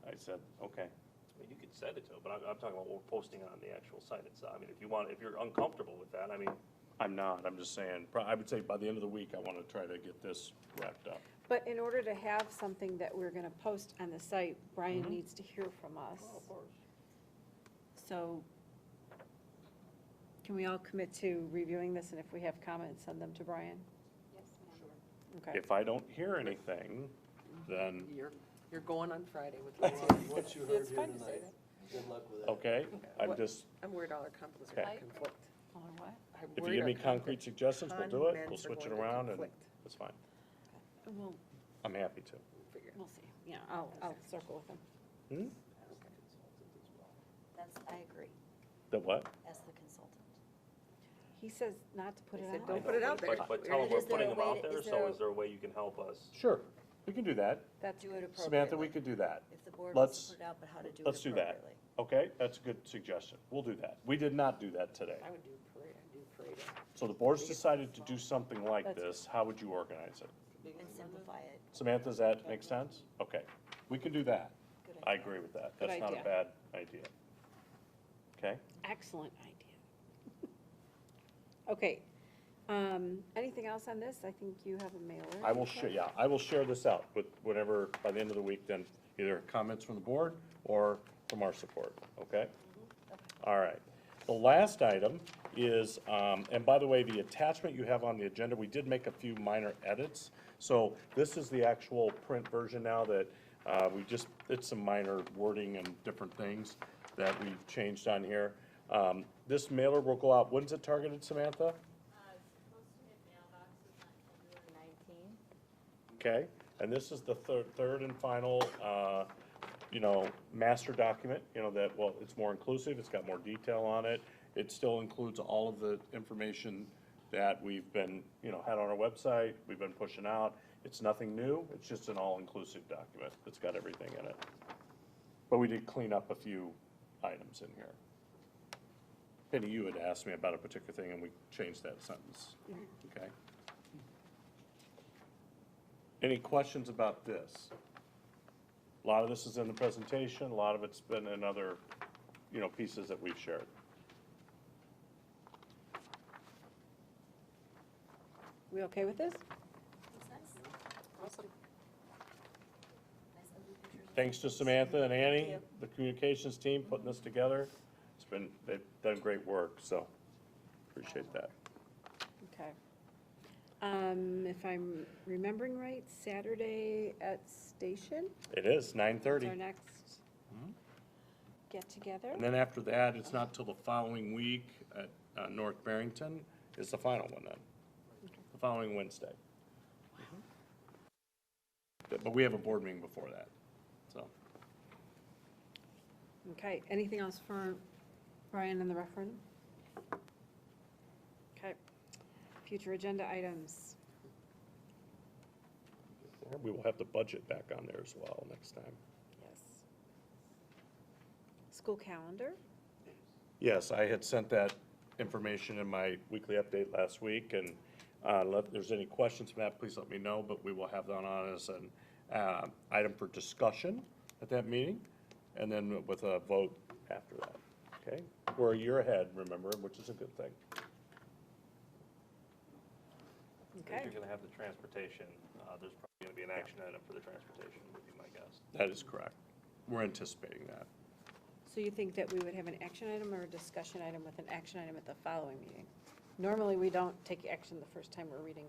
I said, okay. I mean, you could send it to them, but I'm talking about what we're posting on the actual site itself. I mean, if you're uncomfortable with that, I mean. I'm not, I'm just saying, I would say by the end of the week, I want to try to get this wrapped up. But in order to have something that we're gonna post on the site, Brian Mhm. needs to hear from us. Oh, of course. So can we all commit to reviewing this, and if we have comments, send them to Brian? Yes, ma'am. Okay. If I don't hear anything, then, You're going on Friday with What you heard It's here fun to say tonight. Good luck with that. okay, I'm What- just, I'm worried all our comments are Okay. going to conflict. On what? I'm if you worried give our me concrete suggestions, we'll do it, we'll comments are switch it going to around, and conflict. it's fine. We'll, I'm happy to. Figure it we'll see. Yeah, I'll circle with him. Hmm? That's, I agree, The what? as the consultant. He says not to put He it said out. don't put it out there. But tell them Is we're there a putting them way out to- there, is there so a- is there a way you can help us? Sure, we can do that. That's Do it appropriately. Samantha, we could do that. If the board Let's- wants to put it out, but how to do it Let's do that. appropriately. Okay, that's a good suggestion. We'll do that. We did not do that today. I would do parade, I'd do parade. So the board's decided to do something like That's- this. How would you organize it? And simplify it. Samantha, does that make sense? Okay, we can do that. Good I idea. agree with that. Good That's not a idea. bad idea. Okay? Excellent idea. Okay, anything else on this? I think you have a mailer. I will share, yeah, I will share this out with whatever, by the end of the week, then either comments from the board or from our support, okay? All right. The last item is, and by the way, the attachment you have on the agenda, we did make a few minor edits. So this is the actual print version now that we just, it's some minor wording and different things that we've changed on here. This mailer will go out, when's it targeted, Samantha? It's supposed to hit mailboxes on February 19th. Okay, and this is the third and final, master document, that, well, it's more inclusive, it's got more detail on it. It still includes all of the information that we've been, had on our website, we've been pushing out. It's nothing new, it's just an all-inclusive document. It's got everything in it. But we did clean up a few items in here. Penny, you had asked me about a particular thing, and we changed that sentence, okay? Any questions about this? A lot of this is in the presentation, a lot of it's been in other, pieces that we've shared. We okay with this? Awesome. Thanks to Samantha and Annie, the communications team, putting this together. They've done great work, so appreciate that. Okay. If I'm remembering right, Saturday at Station? It is, 9:30. Is our next get-together? And then after that, it's not till the following week at North Barrington is the final one then, the following Wednesday. But we have a board meeting before that, so. Okay, anything else for Brian and the referendum? Okay. Future agenda items. We will have the budget back on there as well next time. Yes. School calendar? Yes, I had sent that information in my weekly update last week, and if there's any questions from that, please let me know, but we will have that on as an item for discussion at that meeting, and then with a vote after that, okay? We're a year ahead, remember, which is a good thing. Okay. If you're gonna have the transportation, there's probably gonna be an action item for the transportation, would be my guess. That is correct. We're anticipating that. So you think that we would have an action item or a discussion item with an action item at the following meeting? Normally, we don't take action the first time we're reading.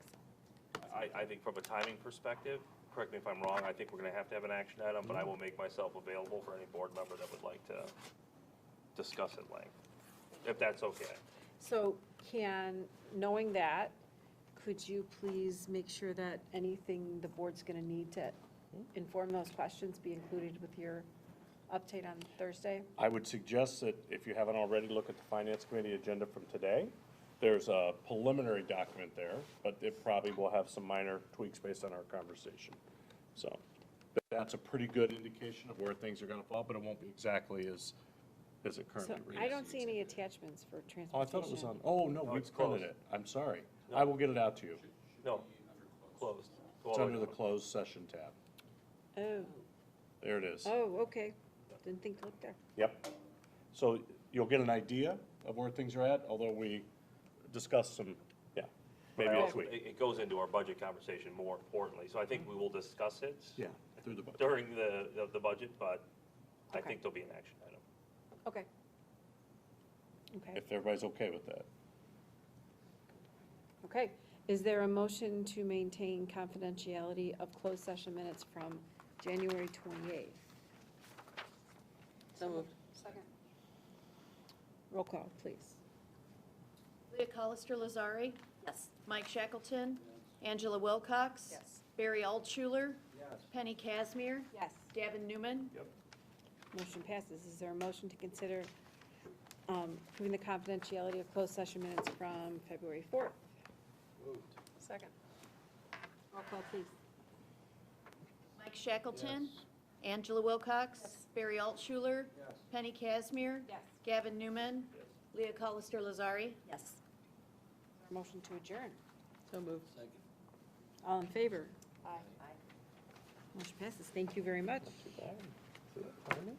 I think from a timing perspective, correct me if I'm wrong, I think we're gonna have to have an action item, but I will make myself available for any board member that would like to discuss at length, if that's okay. So knowing that, could you please make sure that anything the board's gonna need to inform those questions be included with your update on Thursday? I would suggest that if you haven't already, look at the Finance Committee agenda from today. There's a preliminary document there, but it probably will have some minor tweaks based on our conversation. So that's a pretty good indication of where things are gonna fall, but it won't be exactly as it So currently reads. I don't see any attachments for transportation. Oh, I thought it was on, oh, no, No, we it's printed closed. it. I'm sorry. No. I will get it out to you. No, closed. Go all It's the way under the down. closed session tab. Oh, There it is. oh, okay. Didn't think to look there. Yep. So you'll get an idea of where things are at, although we discussed some, yeah, But maybe I a also- tweak. it goes into our budget conversation more importantly, so I think we will discuss it. Yeah, through the budget. During the budget, but I Okay. think there'll be an action item. Okay. Okay, If everybody's okay with that. okay. Is there a motion to maintain confidentiality of closed session minutes from January 28th? So moved. Second. Roll call, please. Leah Colister Lazari, Yes. Mike Shackleton, Angela Wilcox. Yes. Barry Altshuler. Penny Casimir, Yes. Gavin Newman. Motion passes. Is there a motion to consider approving the confidentiality of closed session minutes from February 4th? Second. Roll call, please. Mike Shackleton, Angela Wilcox. Barry Altshuler. Penny Casimir. Yes. Gavin Newman. Leah Colister Lazari. Yes. Motion to adjourn. So moved. Second. All in favor? Aye. Motion passes. Thank you very much. Too bad. See that timing?